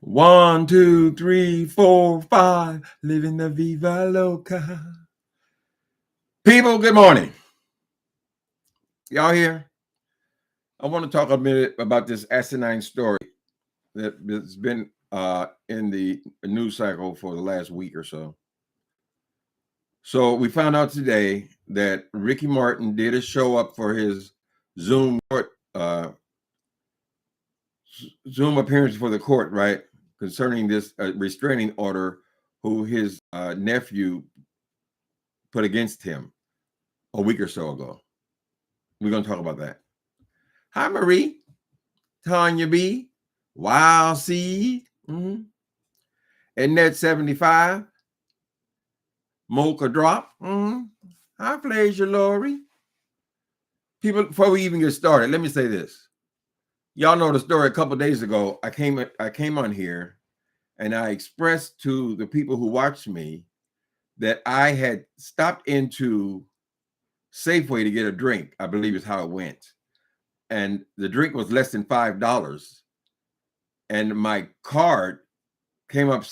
1, 2, 3, 4, 5, living the Viva Loca. People, good morning. Y'all here? I want to talk a minute about this Asinine story that's been in the news cycle for the last week or so. So we found out today that Ricky Martin did a show up for his Zoom court, Zoom appearance for the court, right? Concerning this restraining order who his nephew put against him a week or so ago. We're going to talk about that. Hi, Marie, Tanya B, Wild Seed, Annette 75, Mocha Drop. Hi, Flasia Lori. People, before we even get started, let me say this. Y'all know the story a couple days ago. I came on here and I expressed to the people who watched me that I had stopped into Safeway to get a drink, I believe is how it went. And the drink was less than $5. And my card came up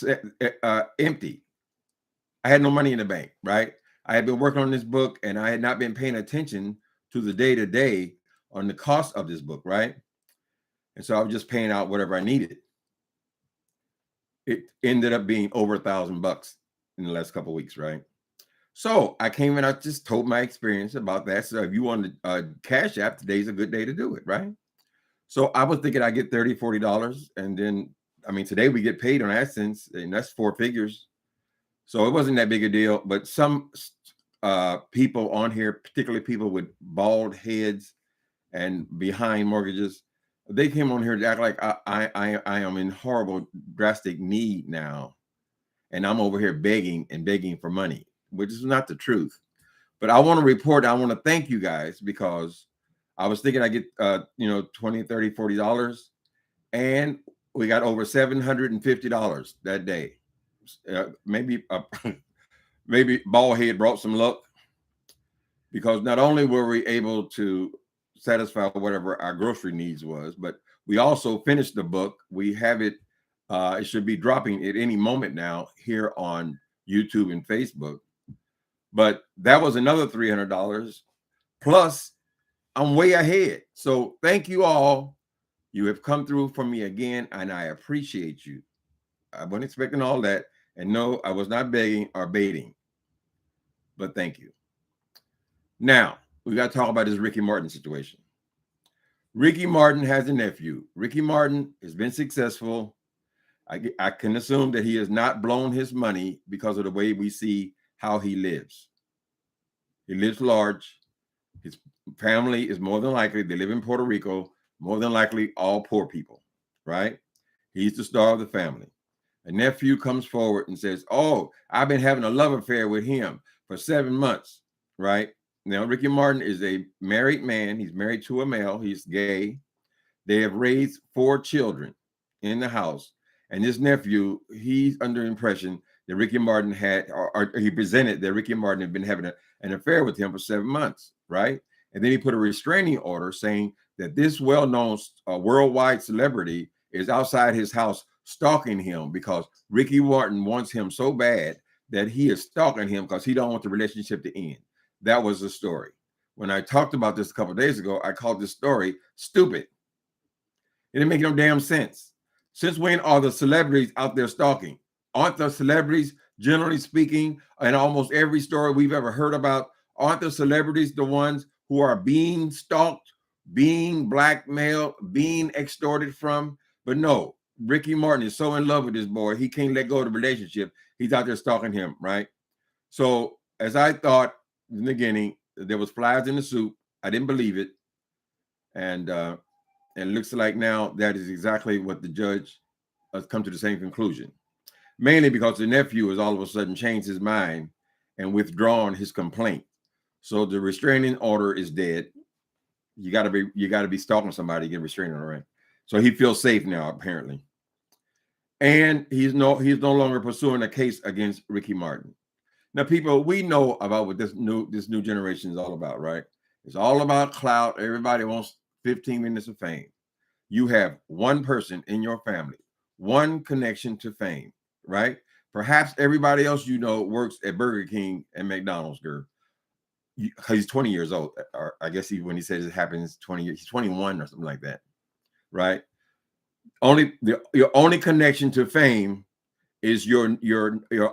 empty. I had no money in the bank, right? I had been working on this book and I had not been paying attention to the day-to-day on the cost of this book, right? And so I was just paying out whatever I needed. It ended up being over $1,000 in the last couple of weeks, right? So I came and I just told my experience about that. So if you want to Cash App, today's a good day to do it, right? So I was thinking I get $30, $40. And then, I mean, today we get paid on AdSense, and that's 4 figures. So it wasn't that big a deal. But some people on here, particularly people with bald heads and behind mortgages, they came on here to act like I am in horrible, drastic need now. And I'm over here begging for money, which is not the truth. But I want to report, I want to thank you guys because I was thinking I get, $20, $30, $40, and we got over $750 that day. Maybe Baldhead brought some luck because not only were we able to satisfy whatever our grocery needs was, but we also finished the book. We have it. It should be dropping at any moment now here on YouTube and Facebook. But that was another $300. Plus, I'm way ahead. So thank you all. You have come through for me again, and I appreciate you. I wasn't expecting all that. And no, I was not begging or baiting. But thank you. Now, we got to talk about this Ricky Martin situation. Ricky Martin has a nephew. Ricky Martin has been successful. I can assume that he has not blown his money because of the way we see how he lives. He lives large. His family is more than likely, they live in Puerto Rico, more than likely all poor people, right? He's the star of the family. A nephew comes forward and says, oh, I've been having a love affair with him for 7 months, right? Now, Ricky Martin is a married man. He's married to a male. He's gay. They have raised 4 children in the house. And this nephew, he's under impression that Ricky Martin had, or he presented that Ricky Martin had been having an affair with him for 7 months, right? And then he put a restraining order saying that this well-known worldwide celebrity is outside his house stalking him because Ricky Martin wants him so bad that he is stalking him because he don't want the relationship to end. That was the story. When I talked about this a couple of days ago, I called this story stupid. It didn't make no damn sense. Since when are the celebrities out there stalking? Aren't the celebrities, generally speaking, in almost every story we've ever heard about, aren't the celebrities the ones who are being stalked, being blackmailed, being extorted from? But no, Ricky Martin is so in love with this boy, he can't let go of the relationship. He's out there stalking him, right? So as I thought in the beginning, there was flies in the soup. I didn't believe it. And it looks like now that is exactly what the judge has come to the same conclusion. Mainly because the nephew has all of a sudden changed his mind and withdrawn his complaint. So the restraining order is dead. You gotta be stalking somebody to get a restraining order, right? So he feels safe now, apparently. And he's no longer pursuing a case against Ricky Martin. Now, people, we know about what this new generation is all about, right? It's all about clout. Everybody wants 15 minutes of fame. You have one person in your family one connection to fame, right? Perhaps everybody else you know works at Burger King and McDonald's, girl. He's 20 years old, or I guess when he says it happens 20 years, he's 21 or something like that, right? Your only connection to fame is your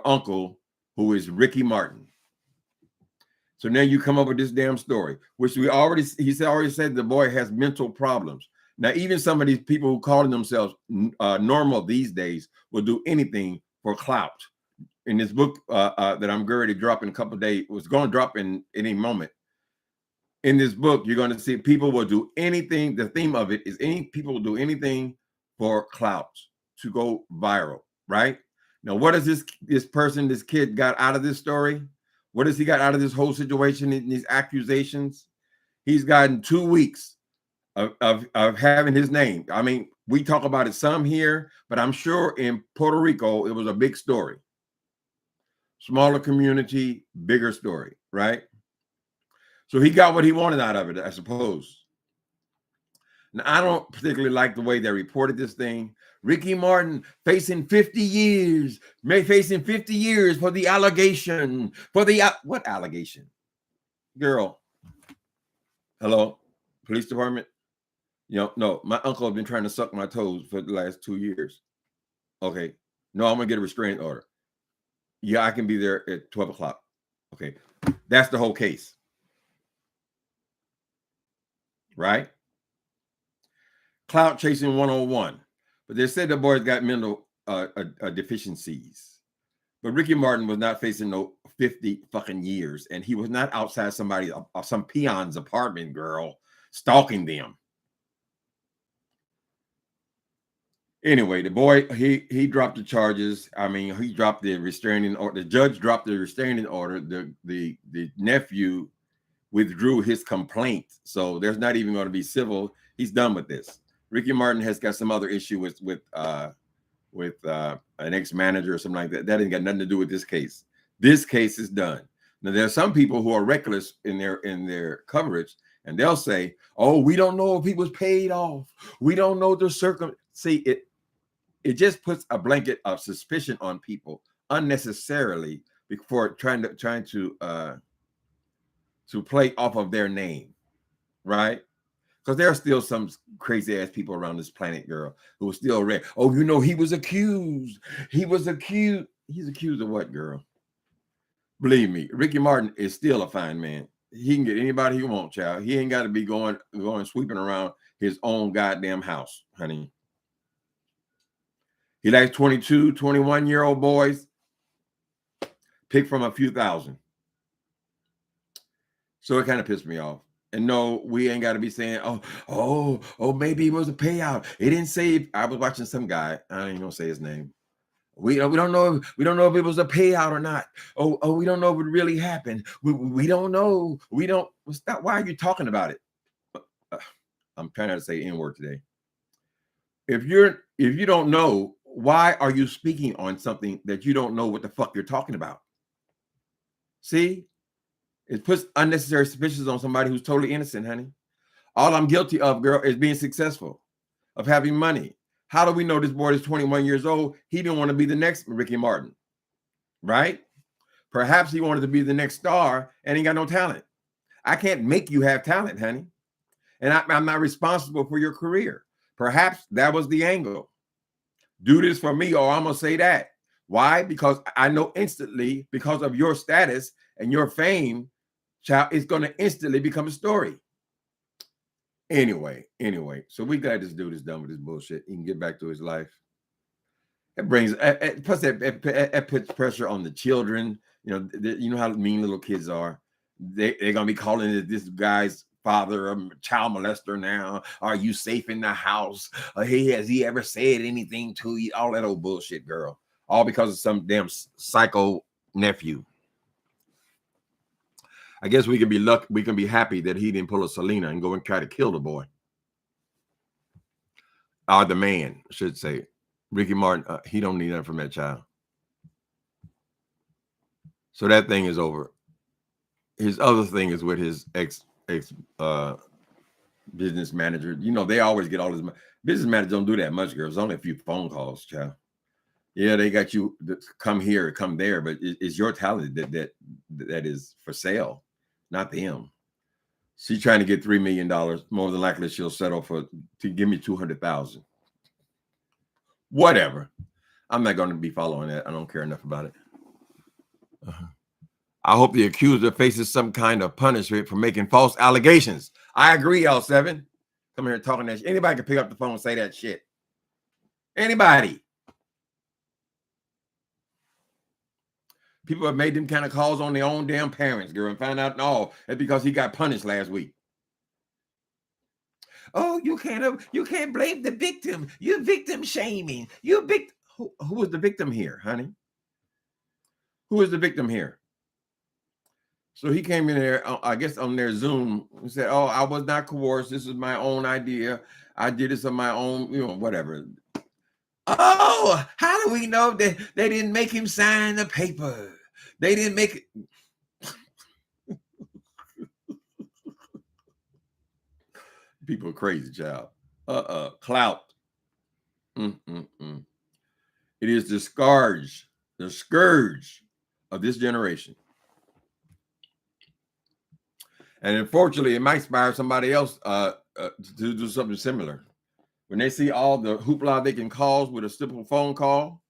uncle, who is Ricky Martin. So now you come up with this damn story, which he already said the boy has mental problems. Now, even some of these people who call themselves normal these days will do anything for clout. In this book that I'm going to drop in a couple of days, was going to drop in any moment. In this book, you're going to see people will do anything. The theme of it is people will do anything for clout, to go viral, right? Now, what does this kid got out of this story? What has he got out of this whole situation in these accusations? He's gotten 2 weeks of having his name. I mean, we talk about it some here, but I'm sure in Puerto Rico, it was a big story. Smaller community, bigger story, right? So he got what he wanted out of it, I suppose. Now, I don't particularly like the way they reported this thing. Ricky Martin facing 50 years, facing 50 years for the allegation. What allegation? Girl. Hello? Police department? No, my uncle has been trying to suck my toes for the last 2 years. Okay. No, I'm going to get a restraining order. Yeah, I can be there at 12 o'clock. Okay. That's the whole case. Right? Clout chasing 101. But they said the boy's got mental deficiencies. But Ricky Martin was not facing no 50 fucking years. And he was not outside some peon's apartment, girl, stalking them. Anyway, the boy, he dropped the charges. I mean, he dropped the restraining order. The judge dropped the restraining order. The nephew withdrew his complaint. So there's not even going to be civil. He's done with this. Ricky Martin has got some other issue with an ex-manager or something like that. That ain't got nothing to do with this case. This case is done. Now, there are some people who are reckless in their coverage, and they'll say, "Oh, we don't know if he was paid off. We don't know the See, it just puts a blanket of suspicion on people unnecessarily before trying to play off of their name, right? Because there are still some crazy ass people around this planet, girl, who are still red. Oh, he was accused. He's accused of what, girl? Believe me, Ricky Martin is still a fine man. He can get anybody he wants, child. He ain't got to be going sweeping around his own goddamn house, honey. He likes 22, 21-year-old boys. Pick from a few thousand. So it kind of pissed me off. And no, we ain't got to be saying, oh, maybe it was a payout. It didn't say. I was watching some guy. I ain't gonna say his name. We don't know. We don't know if it was a payout or not. Oh, we don't know if it really happened. We don't know. We don't. Stop. Why are you talking about it? I'm trying not to say N-word today. If you don't know, why are you speaking on something that you don't know what the fuck you're talking about? See, it puts unnecessary suspicions on somebody who's totally innocent, honey. All I'm guilty of, girl, is being successful, of having money. How do we know this boy is 21 years old? He didn't want to be the next Ricky Martin, right? Perhaps he wanted to be the next star and he got no talent. I can't make you have talent, honey. And I'm not responsible for your career. Perhaps that was the angle. Do this for me, or I'm going to say that. Why? Because I know instantly, because of your status and your fame, child, it's going to instantly become a story. Anyway, so we glad this dude is done with this bullshit. He can get back to his life. It brings, plus that puts pressure on the children. You know how mean little kids are. They're going to be calling this guy's father a child molester now. Are you safe in the house? Has he ever said anything to you? All that old bullshit, girl. All because of some damn psycho nephew. I guess we can be lucky. We can be happy that he didn't pull a Selena and go and try to kill the boy. Or the man, I should say. Ricky Martin, he don't need nothing from that child. So that thing is over. His other thing is with his ex business manager. You know, they always get all this. Business managers don't do that much, girls. Only a few phone calls, child. Yeah, they got you to come here, come there, but it's your talent that is for sale, not them. She's trying to get $3 million. More than likely, she'll settle to give me 200,000. Whatever. I'm not going to be following that. I don't care enough about it. I hope the accuser faces some kind of punishment for making false allegations. I agree, L7. Come here talking that shit. Anybody can pick up the phone and say that shit. Anybody. People have made them kind of calls on their own damn parents, girl, and find out, no, it's because he got punished last week. Oh, you can't blame the victim. You're victim shaming. Who was the victim here, honey? Who is the victim here? So he came in there, I guess on their Zoom, and said, oh, I was not coerced. This is my own idea. I did this on my own, whatever. Oh, how do we know that they didn't make him sign the paper? They didn't make it. People are crazy, child. Clout. It is the scourge of this generation. And unfortunately, it might inspire somebody else to do something similar. When they see all the hoopla they can cause with a simple phone call,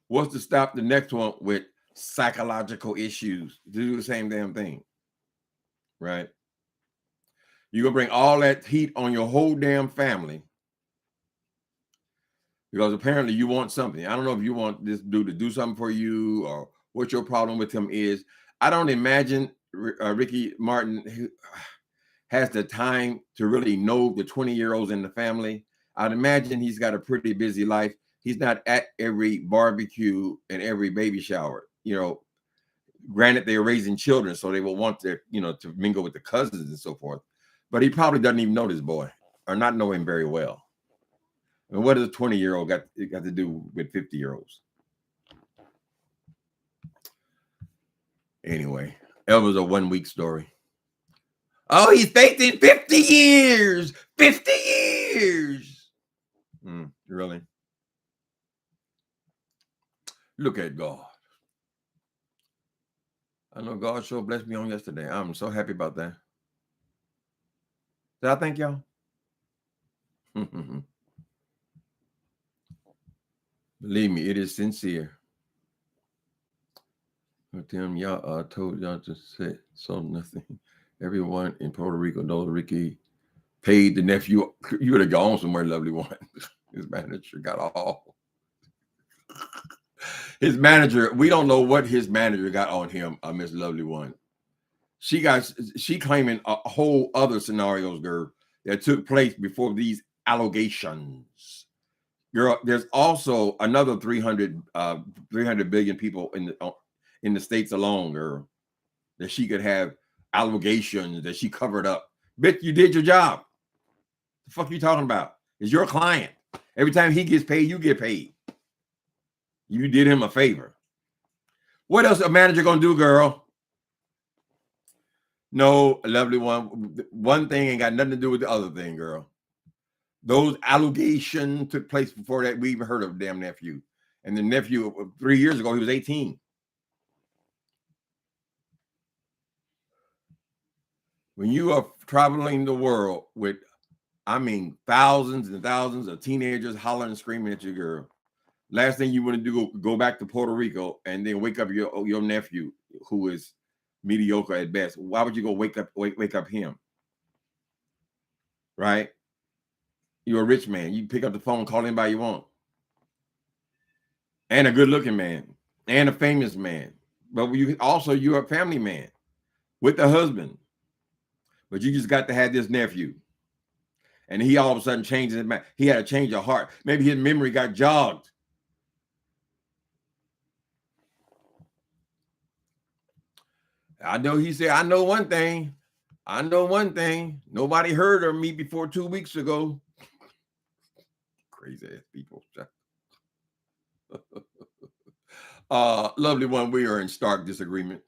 what's to stop the next one with psychological issues to do the same damn thing, right? You're going to bring all that heat on your whole damn family because apparently you want something. I don't know if you want this dude to do something for you or what your problem with him is. I don't imagine Ricky Martin has the time to really know the 20-year-olds in the family. I'd imagine he's got a pretty busy life. He's not at every barbecue and every baby shower. Granted, they're raising children, so they will want to mingle with the cousins and so forth. But he probably doesn't even know this boy or not know him very well. And what does a 20-year-old got to do with 50-year-olds? Anyway, that was a 1 week story. Oh, he's faked in 50 years. 50 years. Really? Look at God. I know God sure blessed me on yesterday. I'm so happy about that. Did I thank y'all? Believe me, it is sincere. Tim, y'all told y'all to say so nothing. Everyone in Puerto Rico knows Ricky paid the nephew. You would have gone somewhere, lovely one. His manager got all. His manager, we don't know what his manager got on him, Miss Lovely One. She claiming a whole other scenarios, girl, that took place before these allegations. Girl, there's also another 300 billion people in the States alone, girl, that she could have allegations that she covered up. Bitch, you did your job. The fuck you talking about? It's your client. Every time he gets paid, you get paid. You did him a favor. What else a manager gonna do, girl? No, Lovely One. One thing ain't got nothing to do with the other thing, girl. Those allegations took place before that we even heard of damn nephew. And the nephew 3 years ago, he was 18. When you are traveling the world with, thousands and thousands of teenagers hollering and screaming at your girl, last thing you want to do go back to Puerto Rico and then wake up your nephew who is mediocre at best. Why would you go wake up him? Right? You're a rich man. You pick up the phone, call anybody you want. And a good-looking man. And a famous man. But you're a family man with a husband. But you just got to have this nephew. And he all of a sudden changed his mind. He had a change of heart. Maybe his memory got jogged. I know he said, I know one thing. Nobody heard of me before 2 weeks ago. Crazy ass people. Lovely One, we are in stark disagreement.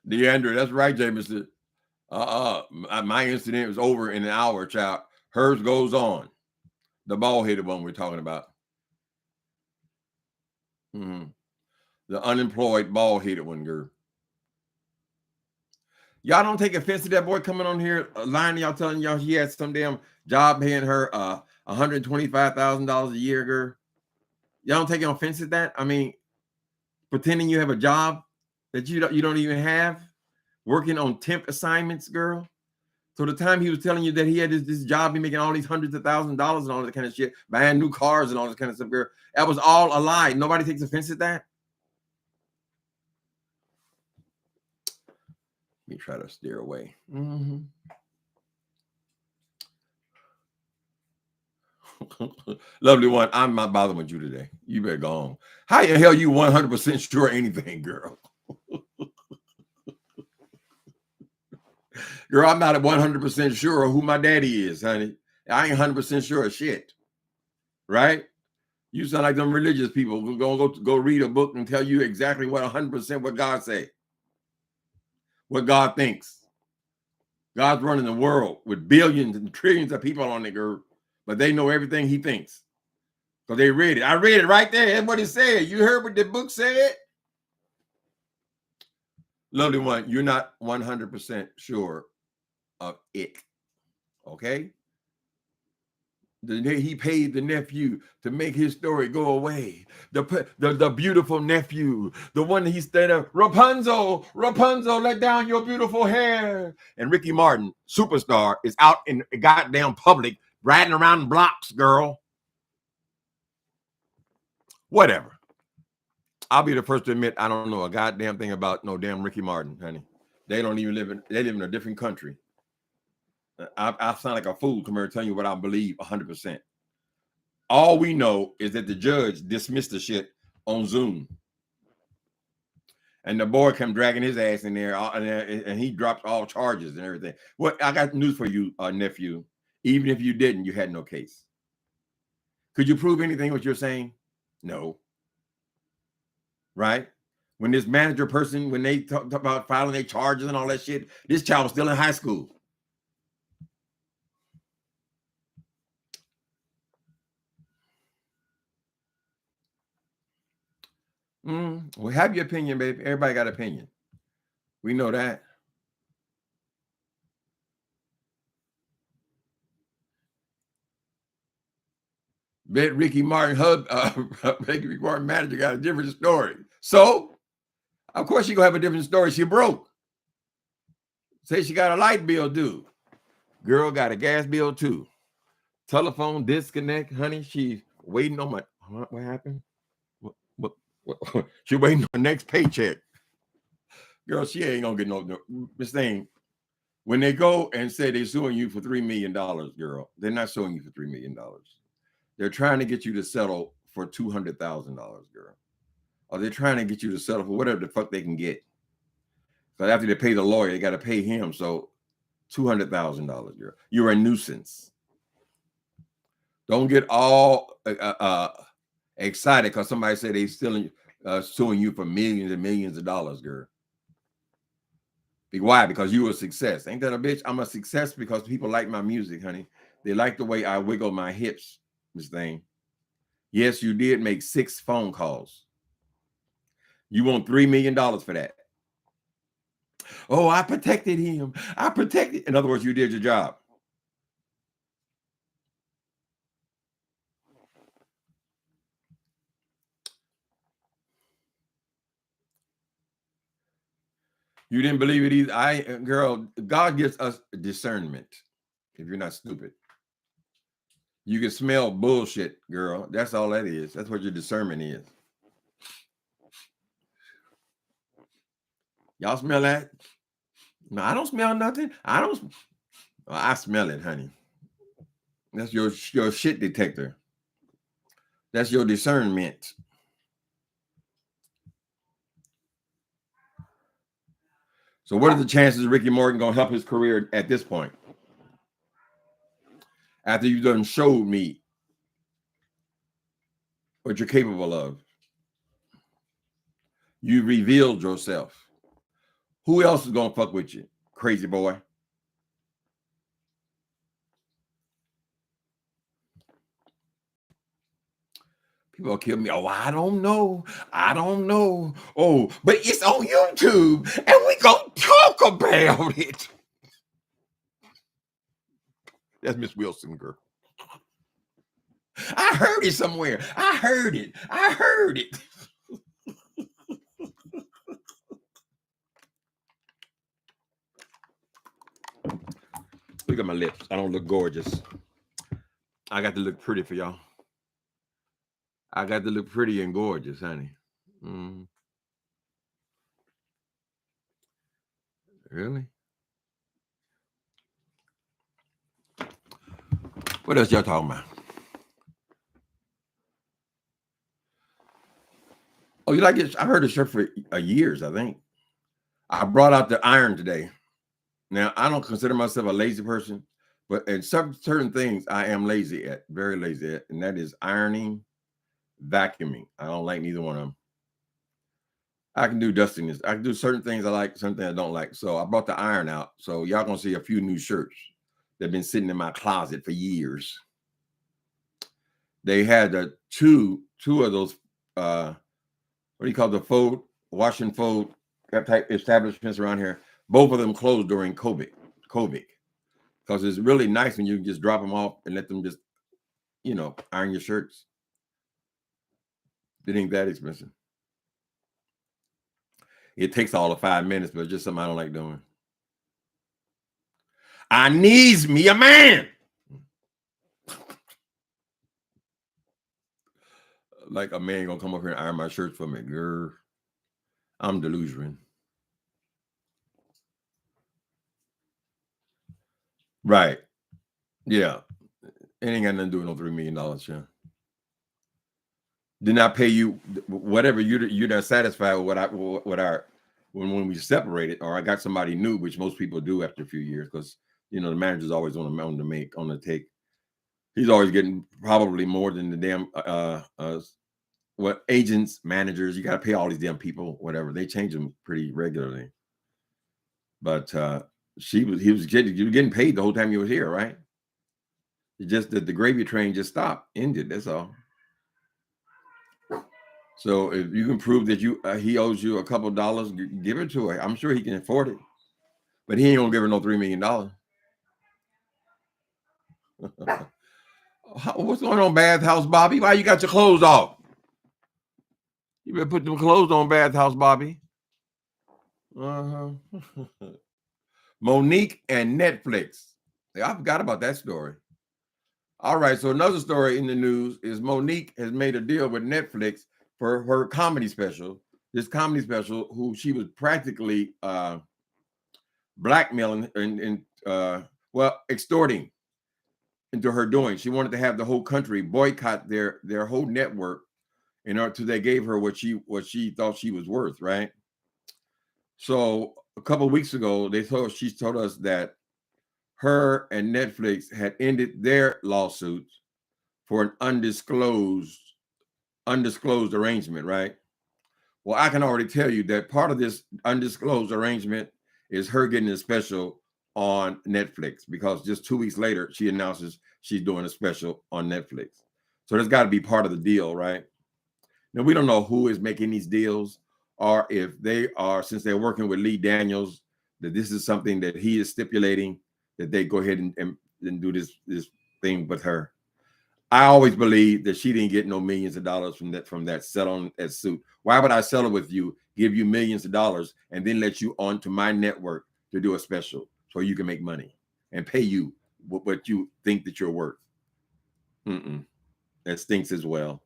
Deandra, that's right, Jameson. My incident was over in an hour, child. Hers goes on. The bald-headed one we're talking about. Mm-hmm. The unemployed bald-headed one, girl. Y'all don't take offense to that boy coming on here lying to y'all, telling y'all he had some damn job paying her $125,000 a year, girl. Y'all don't take offense at that? I mean, pretending you have a job that you don't even have, working on temp assignments, girl. So the time he was telling you that he had this job, he making all these hundreds of thousands of dollars and all that kind of shit, buying new cars and all this kind of stuff, girl. That was all a lie. Nobody takes offense at that. Let me try to steer away. Mm-hmm. Lovely one, I'm not bothering with you today. You better go on. How the hell you 100% sure anything, girl? Girl, I'm not 100% sure of who my daddy is, honey. I ain't 100% sure of shit. Right? You sound like them religious people who go read a book and tell you exactly what 100% what God say. What God thinks. God's running the world with billions and trillions of people on it, girl. But they know everything he thinks. Because they read it. I read it right there. That's what it said. You heard what the book said? Lovely one, you're not 100% sure of it. Okay? He paid the nephew to make his story go away. The beautiful nephew, the one that he stayed up, Rapunzel, let down your beautiful hair. And Ricky Martin, superstar, is out in the goddamn public riding around blocks, girl. Whatever. I'll be the first to admit I don't know a goddamn thing about no damn Ricky Martin, honey. They don't even they live in a different country. I sound like a fool come here telling you what I believe 100%. All we know is that the judge dismissed the shit on Zoom. And the boy come dragging his ass in there, and he drops all charges and everything. Well, I got news for you, nephew. Even if you didn't, you had no case. Could you prove anything what you're saying? No. Right? When this manager person, when they talk about filing their charges and all that shit, this child was still in high school. Well, have your opinion, baby. Everybody got opinion. We know that. Bet Ricky Martin Ricky Martin manager got a different story. So, of course, she gonna have a different story. She broke. Say she got a light bill due. Girl got a gas bill too. Telephone disconnect, honey. She's waiting on my. What happened? What? She waiting on the next paycheck. Girl, she ain't gonna get no. This thing. When they go and say they're suing you for $3 million, girl, they're not suing you for $3 million. They're trying to get you to settle for $200,000, girl. Or they're trying to get you to settle for whatever the fuck they can get. But after they pay the lawyer, they got to pay him. So $200,000, girl. You're a nuisance. Don't get all excited because somebody said they still suing you for millions and millions of dollars, girl. Why? Because you were a success. Ain't that a bitch? I'm a success because people like my music, honey. They like the way I wiggle my hips, Miss Thing. Yes, you did make 6 phone calls. You want $3 million for that. Oh, I protected him. I protected. In other words, you did your job. You didn't believe it either. Girl, God gives us discernment. If you're not stupid, you can smell bullshit, girl. That's all that is. That's what your discernment is. Y'all smell that? No, I don't smell nothing. I smell it, honey. That's your shit detector. That's your discernment. So what are the chances of Ricky Morton gonna help his career at this point? After you've done showed me what you're capable of. You revealed yourself. Who else is gonna fuck with you, crazy boy? People will kill me. Oh, I don't know. I don't know. Oh, but it's on YouTube, and we gonna talk about it. That's Miss Wilson, girl. I heard it somewhere. I heard it. I heard it. Look at my lips. I don't look gorgeous. I got to look pretty for y'all. I got to look pretty and gorgeous, honey. Really? What else y'all talking about? Oh, you like it? I've heard this shirt for years, I think. I brought out the iron today. Now, I don't consider myself a lazy person, but in certain things I am lazy at, very lazy at, and that is ironing, vacuuming. I don't like neither one of them. I can do dustiness. I can do certain things I like, certain things I don't like. So I brought the iron out. So y'all gonna see a few new shirts that have been sitting in my closet for years. They had two of those what do you call the fold, wash and fold type establishments around here. Both of them closed during COVID, because it's really nice when you can just drop them off and let them just, iron your shirts. It ain't that expensive. It takes all of 5 minutes, but it's just something I don't like doing. I needs me a man. Like a man gonna come up here and iron my shirts for me, girl. I'm delusional. Right. Yeah. It ain't got nothing to do with no $3 million, yeah. Did not pay you whatever you're not satisfied with when we separated, or I got somebody new, which most people do after a few years, because the manager's always on the take. He's always getting probably more than the damn what agents, managers. You got to pay all these damn people, whatever. They change them pretty regularly. But he was getting paid the whole time you was here, right? It's just that the gravy train just stopped, ended. That's all. So if you can prove that he owes you a couple dollars, give it to her. I'm sure he can afford it, but he ain't gonna give her no $3 million. What's going on, Bathhouse Bobby? Why you got your clothes off? You better put them clothes on, Bathhouse Bobby. Monique and Netflix. I forgot about that story. All right, so another story in the news is Monique has made a deal with Netflix for her comedy special. This comedy special, who she was practically blackmailing and extorting into her doing. She wanted to have the whole country boycott their whole network in order to they gave her what she thought she was worth, right? So a couple of weeks ago, she told us that her and Netflix had ended their lawsuits for an undisclosed arrangement, right? Well, I can already tell you that part of this undisclosed arrangement is her getting a special on Netflix, because just 2 weeks later, she announces she's doing a special on Netflix. So there's got to be part of the deal, right? Now, we don't know who is making these deals, or if they are, since they're working with Lee Daniels, that this is something that he is stipulating, that they go ahead and do this thing with her. I always believe that she didn't get no millions of dollars from that sell on that suit. Why would I sell it with you, give you millions of dollars, and then let you onto my network to do a special so you can make money and pay you what you think that you're worth? That stinks as well.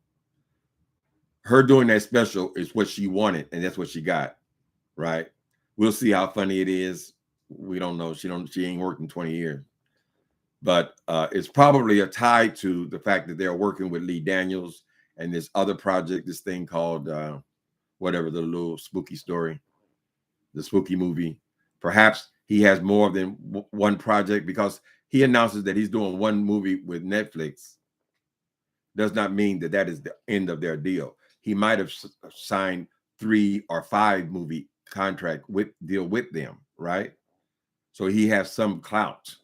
Her doing that special is what she wanted, and that's what she got, right? We'll see how funny it is. We don't know. She ain't worked in 20 years. But it's probably a tie to the fact that they're working with Lee Daniels and this other project, this thing called whatever, the little spooky story, the spooky movie. Perhaps he has more than one project, because he announces that he's doing one movie with Netflix. Does not mean that is the end of their deal. He might have signed 3 or 5 movie contract deal with them, right? So he has some clout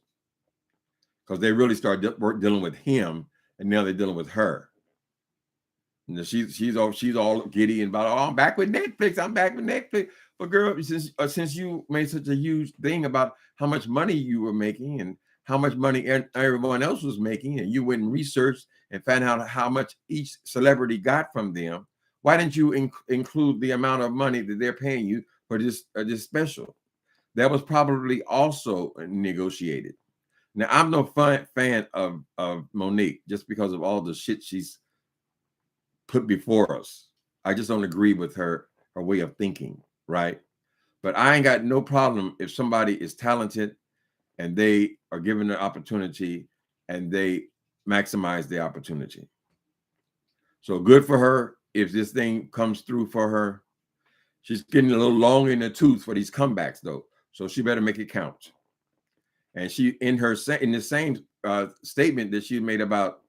because they really started dealing with him, and now they're dealing with her. And she's all giddy and about, oh, I'm back with Netflix. I'm back with Netflix. But girl, since you made such a huge thing about how much money you were making and how much money everyone else was making, and you went and researched and found out how much each celebrity got from them, why didn't you include the amount of money that they're paying you for this special? That was probably also negotiated. Now, I'm no fan of Monique just because of all the shit she's put before us. I just don't agree with her way of thinking, right? But I ain't got no problem if somebody is talented and they are given the opportunity and they maximize the opportunity. So good for her if this thing comes through for her. She's getting a little long in the tooth for these comebacks, though, so she better make it count. And she, in the same statement that she made about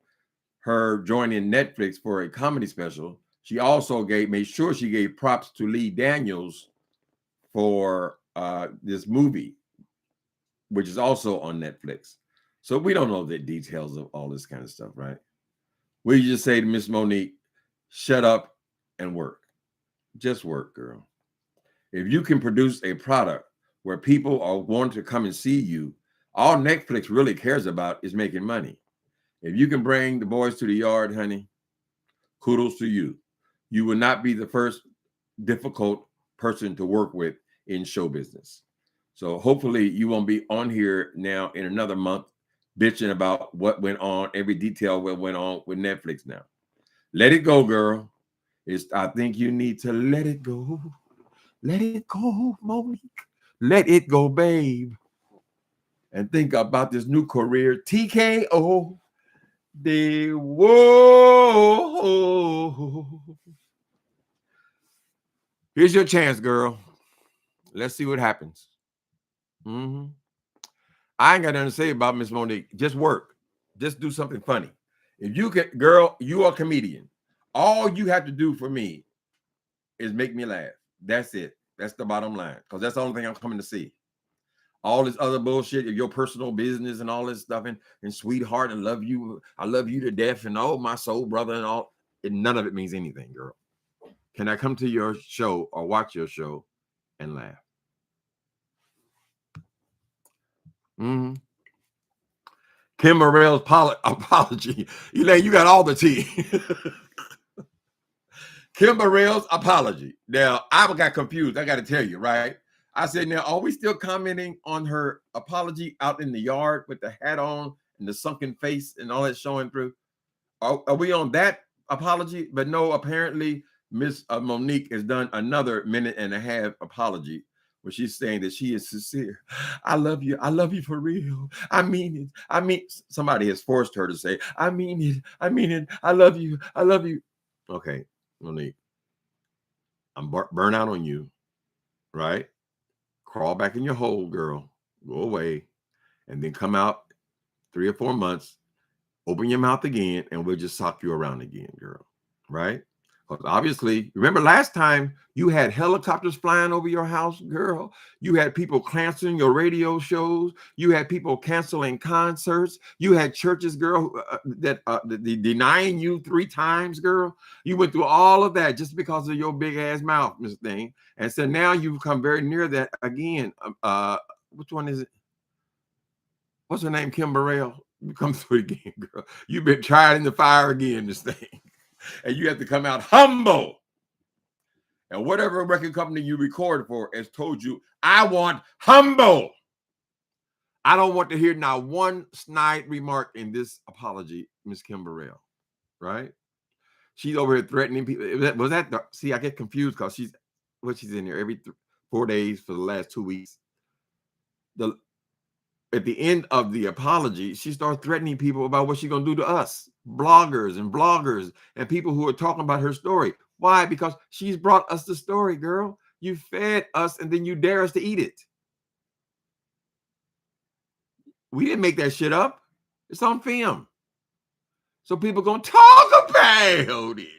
her joining Netflix for a comedy special, she also made sure she gave props to Lee Daniels for this movie, which is also on Netflix. So we don't know the details of all this kind of stuff, right? We just say to Miss Monique, shut up and work. Just work, girl. If you can produce a product where people are wanting to come and see you, all Netflix really cares about is making money. If you can bring the boys to the yard, honey, kudos to you. You will not be the first difficult person to work with in show business. So hopefully you won't be on here now in another month bitching about what went on, every detail what went on with Netflix now. Let it go, girl. I think you need to let it go. Let it go, Monique. Let it go, babe. And think about this new career, TKO. Whoa. Here's your chance, girl. Let's see what happens. Mm-hmm. I ain't got nothing to say about Miss Monique. Just work. Just do something funny. If you can, girl, you are a comedian. All you have to do for me is make me laugh. That's it. That's the bottom line. Because that's the only thing I'm coming to see. All this other bullshit of your personal business and all this stuff and sweetheart and love you. I love you to death and oh, my soul brother and all. And none of it means anything, girl. Can I come to your show or watch your show and laugh? Mm-hmm. Kim Morrell's apology. You got all the tea. Kim Morrell's apology. Now, I got confused. I got to tell you, right? I said, now, are we still commenting on her apology out in the yard with the hat on and the sunken face and all that showing through? Are we on that apology? But no, apparently, Miss Monique has done another 1.5-minute apology where she's saying that she is sincere. I love you. I love you for real. I mean it. I mean, somebody has forced her to say, I mean it. I mean it. I love you. I love you. Okay, Monique, I'm burnt out on you, right? Crawl back in your hole, girl. Go away. And then come out 3 or 4 months, open your mouth again, and we'll just sock you around again, girl. Right? Because obviously, remember last time you had helicopters flying over your house, girl. You had people canceling your radio shows. You had people canceling concerts. You had churches, girl, that denying you 3 times, girl. You went through all of that just because of your big ass mouth, Miss Thing. And so now you've come very near that again. Which one is it? What's her name? Kim Burrell. You come through again, girl. You've been tried in the fire again, this thing. And you have to come out humble. And whatever record company you record for has told you, I want humble. I don't want to hear not one snide remark in this apology, Miss Kim Burrell. Right? She's over here threatening people. See, I get confused because she's in here every 4 days for the last 2 weeks. At the end of the apology, she started threatening people about what she's going to do to us, bloggers and people who are talking about her story. Why? Because she's brought us the story, girl. You fed us and then you dare us to eat it. We didn't make that shit up. It's on film. So people going to talk about it.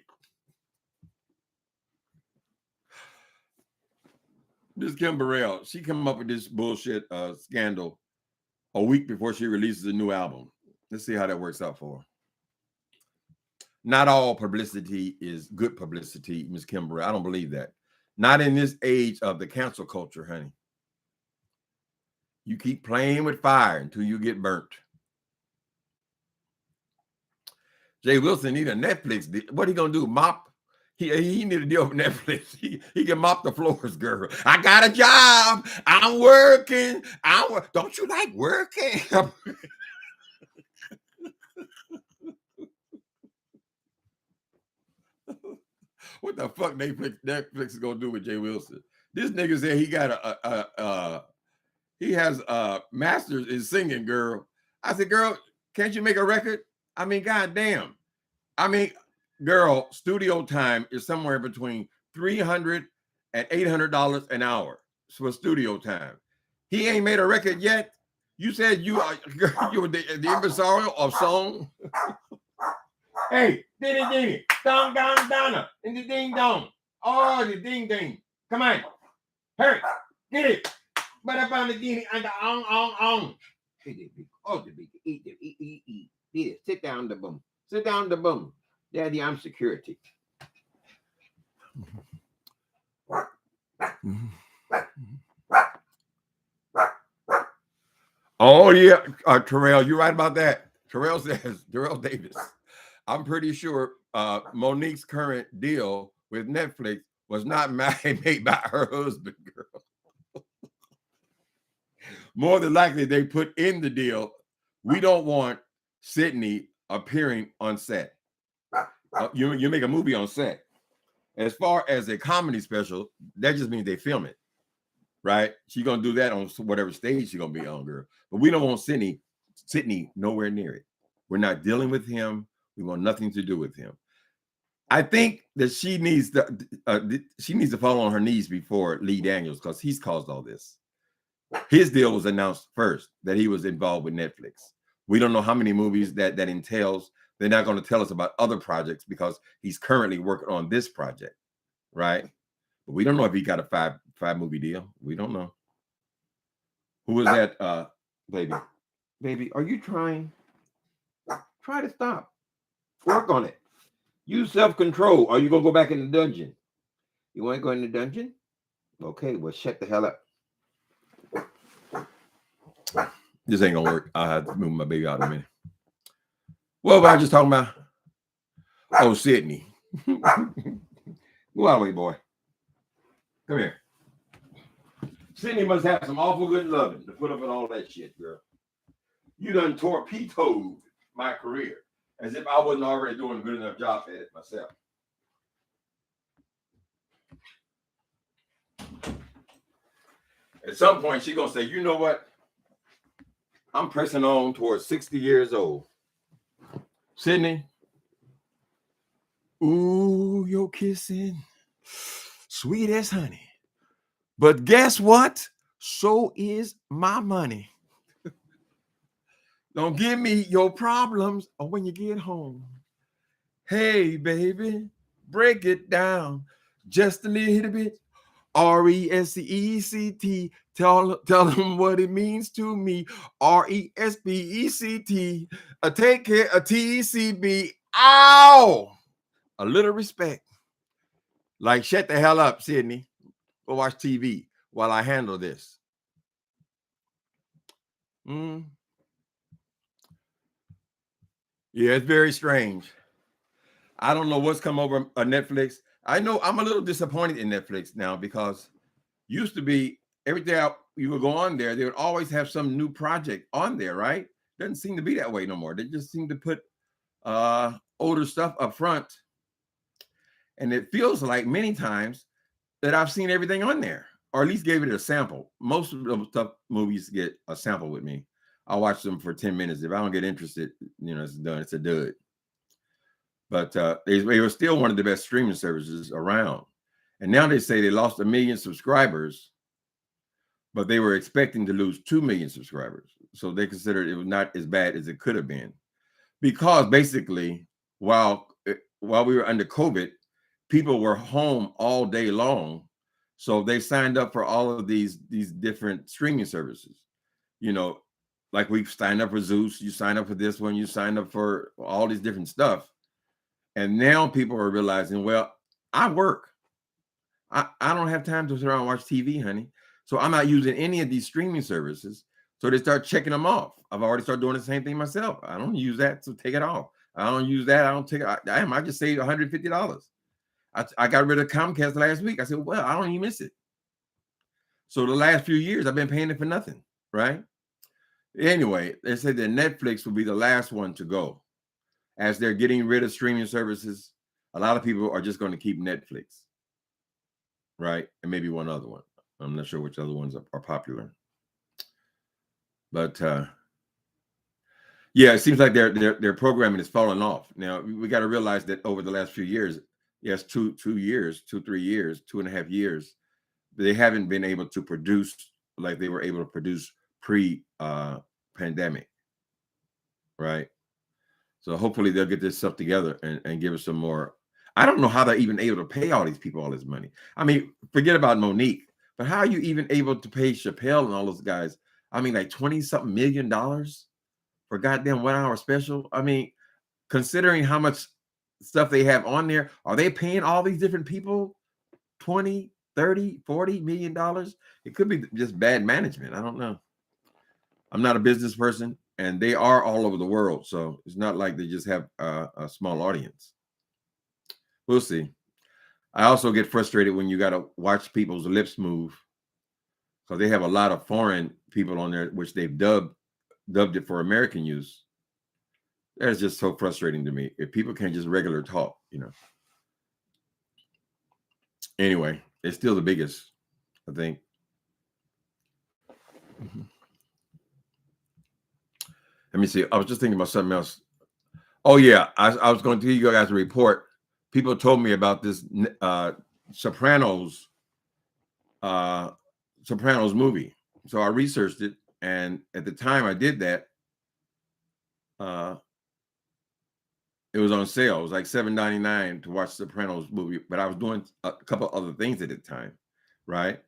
This Kim Burrell, she came up with this bullshit scandal a week before she releases a new album. Let's see how that works out for her. Not all publicity is good publicity, Miss Kim Burrell. I don't believe that. Not in this age of the cancel culture, honey. You keep playing with fire until you get burnt. Jay Wilson need a Netflix deal. What he gonna do? Mop? He need a deal with Netflix. He can mop the floors, girl. I got a job. I'm working. Don't you like working? What the fuck Netflix is gonna do with Jay Wilson? This nigga said he got he has a master's in singing, girl. I said, girl, can't you make a record? I mean, goddamn. I mean, girl, studio time is somewhere between $300 and $800 an hour for studio time. He ain't made a record yet. You said you were the impresario of song. Hey, ding ding, dong dong donna, and the ding dong. Oh, the ding ding. Come on, hurry, get it. But up on the ding and the on. Oh, the big eat. Yeah, sit down, the boom. Sit down, the boom. Daddy, I'm security. Oh yeah, Terrell, you're right about that. Terrell Davis. I'm pretty sure Monique's current deal with Netflix was not made by her husband, girl. More than likely, they put in the deal, we don't want Sydney appearing on set. You make a movie on set. As far as a comedy special, that just means they film it, right? She's gonna do that on whatever stage she's gonna be on, girl. But we don't want Sydney nowhere near it. We're not dealing with him. We want nothing to do with him. I think that she needs to fall on her knees before Lee Daniels, because he's caused all this. His deal was announced first, that he was involved with Netflix. We don't know how many movies that entails. They're not going to tell us about other projects because he's currently working on this project, right? But we don't know if he got a five movie deal. We don't know. Who was that, baby? Baby, are you trying? Try to stop. Work on it. Use self-control. Are you going to go back in the dungeon? You want to go in the dungeon? Okay, well, shut the hell up. This ain't gonna work. I have to move my baby out in a minute. What was I just talking about? Oh, Sydney. Go out of the way, boy. Come here. Sydney must have some awful good loving to put up with all that shit, girl. You done torpedoed my career as if I wasn't already doing a good enough job at it myself. At some point, she's gonna say, you know what? I'm pressing on towards 60 years old. Sydney, ooh, your kissing, sweet as honey. But guess what? So is my money. Don't give me your problems when you get home. Hey, baby, break it down just a little bit. RESPECT. Tell them what it means to me. RESPECT. Take care of TCB. Ow! A little respect. Like, shut the hell up, Sydney. Go watch TV while I handle this. Yeah, it's very strange. I don't know what's come over Netflix. I know I'm a little disappointed in Netflix now, because used to be every day you would go on there, they would always have some new project on there, right? Doesn't seem to be that way no more. They just seem to put older stuff up front. And it feels like many times that I've seen everything on there, or at least gave it a sample. Most of the stuff movies get a sample with me. I'll watch them for 10 minutes. If I don't get interested, it's done. It's a dud. But they were still one of the best streaming services around. And now they say they lost 1 million subscribers, but they were expecting to lose 2 million subscribers. So they considered it was not as bad as it could have been. Because basically, while we were under COVID, people were home all day long. So they signed up for all of these different streaming services. You know, like we signed up for Zeus, you sign up for this one, you sign up for all these different stuff. And now people are realizing, well, I work. I don't have time to sit around and watch TV, honey. So I'm not using any of these streaming services. So they start checking them off. I've already started doing the same thing myself. I don't use that, so take it off. I don't use that. I don't take it. Damn, I just saved $150. I got rid of Comcast last week. I said, well, I don't even miss it. So the last few years, I've been paying it for nothing, right? Anyway, they said that Netflix will be the last one to go. As they're getting rid of streaming services, a lot of people are just going to keep Netflix, right? And maybe one other one. I'm not sure which other ones are popular. But yeah, it seems like their programming is falling off. Now we got to realize that over the last few years, yes, 3 years, 2.5 years, they haven't been able to produce like they were able to produce pre-pandemic, right? So hopefully they'll get this stuff together and give us some more. I don't know how they're even able to pay all these people all this money. I mean, forget about Monique, but how are you even able to pay Chappelle and all those guys? I mean, like 20-something million dollars for goddamn 1 hour special. I mean, considering how much stuff they have on there, are they paying all these different people 20, 30, 40 million dollars? It could be just bad management. I don't know. I'm not a business person, and they are all over the world, so it's not like they just have a small audience. We'll see. I also get frustrated when you got to watch people's lips move, because they have a lot of foreign people on there, which they've dubbed it for American use. That's just so frustrating to me. If people can't just regular talk, you know. Anyway, it's still the biggest, I think. Let me see. I was just thinking about something else. Oh yeah, I was going to give you guys a report. People told me about this Sopranos movie. So I researched it, and at the time I did that, it was on sale. It was like $7.99 to watch Sopranos movie, but I was doing a couple other things at the time, right?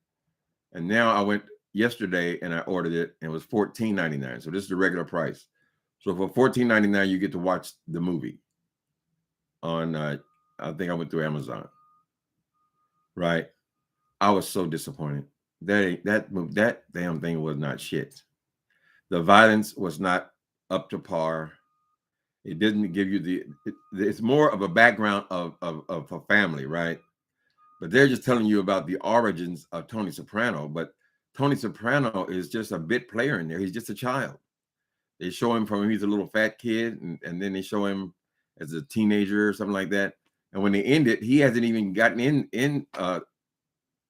And now I went yesterday and I ordered it, and it was $14.99. So this is the regular price. So for $14.99, you get to watch the movie on. I think I went through Amazon, right? I was so disappointed. That damn thing was not shit. The violence was not up to par. It didn't give you it's more of a background of a family, right? But they're just telling you about the origins of Tony Soprano. But Tony Soprano is just a bit player in there. He's just a child. They show him from when he's a little fat kid, and then they show him as a teenager or something like that. And when they end it, he hasn't even gotten in the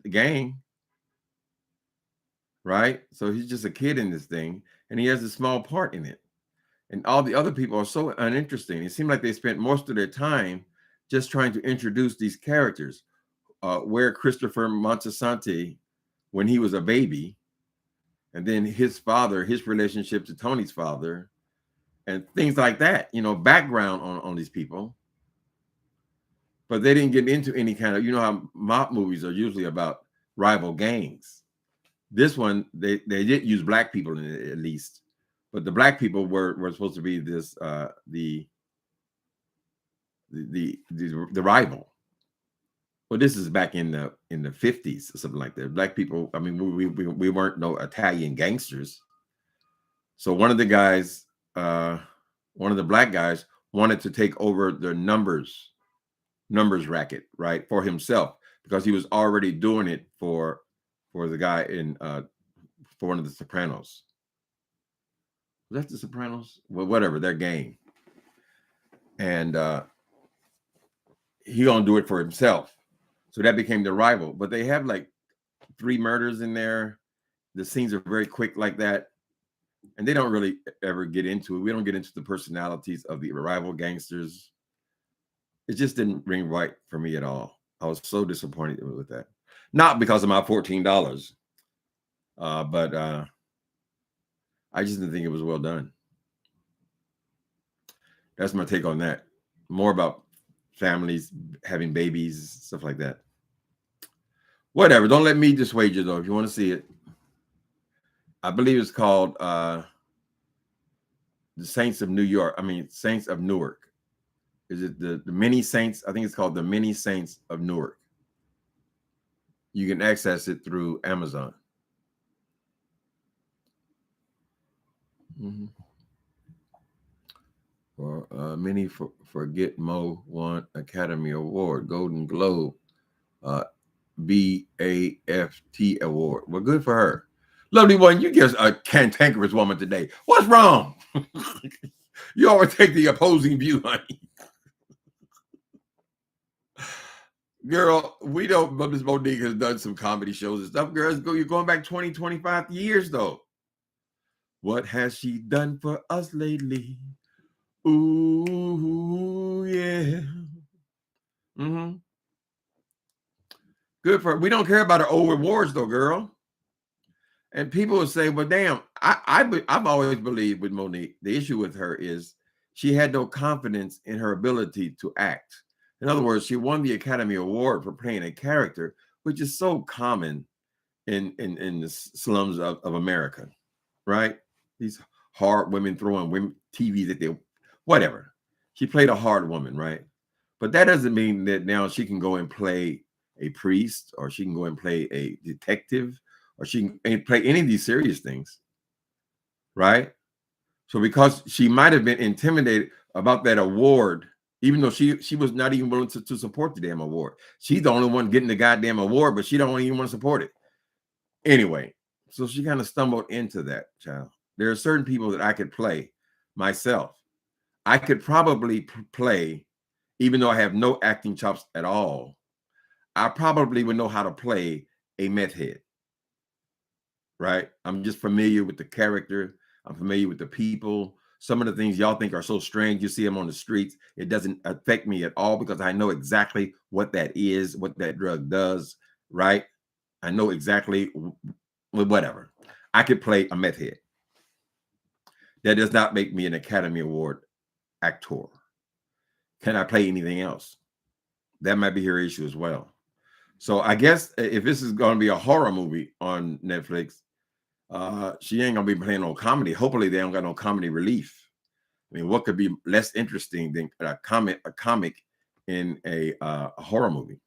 gang, right? So he's just a kid in this thing, and he has a small part in it. And all the other people are so uninteresting. It seemed like they spent most of their time just trying to introduce these characters. Where Christopher Montesanti, when he was a baby, and then his father, his relationship to Tony's father, and things like that, you know, background on these people. But they didn't get into any kind of, you know how mob movies are usually about rival gangs. This one, they did use black people in it at least, but the black people were supposed to be this the rival. Well, this is back in the 50s or something like that. Black people, I mean, we weren't no Italian gangsters. So one of the guys, one of the black guys wanted to take over the numbers racket, right, for himself, because he was already doing it for the guy in for one of the Sopranos. Was that the Sopranos? Well, whatever, their gang. And he gonna do it for himself. So that became the rival. But they have like 3 murders in there. The scenes are very quick like that. And they don't really ever get into it. We don't get into the personalities of the rival gangsters. It just didn't ring right for me at all. I was so disappointed with that. Not because of my $14, but I just didn't think it was well done. That's my take on that. More about families having babies, stuff like that. Whatever. Don't let me dissuade you, though. If you want to see it, I believe it's called the Saints of New York. I mean, Saints of Newark. Is it the Many Saints? I think it's called the Many Saints of Newark. You can access it through Amazon. Mm-hmm. For Many Forget Mo won Academy Award, Golden Globe, BAFT Award. Well, good for her. Lovely one, you get a cantankerous woman today. What's wrong? You always take the opposing view, honey. Girl, we don't, Miss Monique has done some comedy shows and stuff. Girls, you're going back 20, 25 years, though. What has she done for us lately? Ooh, yeah. Mm-hmm. Good for her. We don't care about her old awards, though, girl. And people will say, well, damn, I've always believed with Monique, the issue with her is she had no confidence in her ability to act. In other words, she won the Academy Award for playing a character, which is so common in the slums of America, right? These hard women throwing women TVs at them, whatever. She played a hard woman, right? But that doesn't mean that now she can go and play a priest, or she can go and play a detective, or she can play any of these serious things, right? So because she might have been intimidated about that award, even though she was not even willing to support the damn award. She's the only one getting the goddamn award, but she don't even want to support it. Anyway, so she kind of stumbled into that, child. There are certain people that I could play myself. I could probably play, even though I have no acting chops at all, I probably would know how to play a meth head, right? I'm just familiar with the character. I'm familiar with the people. Some of the things y'all think are so strange, you see them on the streets, it doesn't affect me at all because I know exactly what that is, what that drug does, right? I know exactly whatever. I could play a meth head. That does not make me an Academy Award actor. Can I play anything else? That might be her issue as well. So I guess if this is going to be a horror movie on Netflix, she ain't gonna be playing no comedy. Hopefully, they don't got no comedy relief. I mean, what could be less interesting than a comic in a horror movie?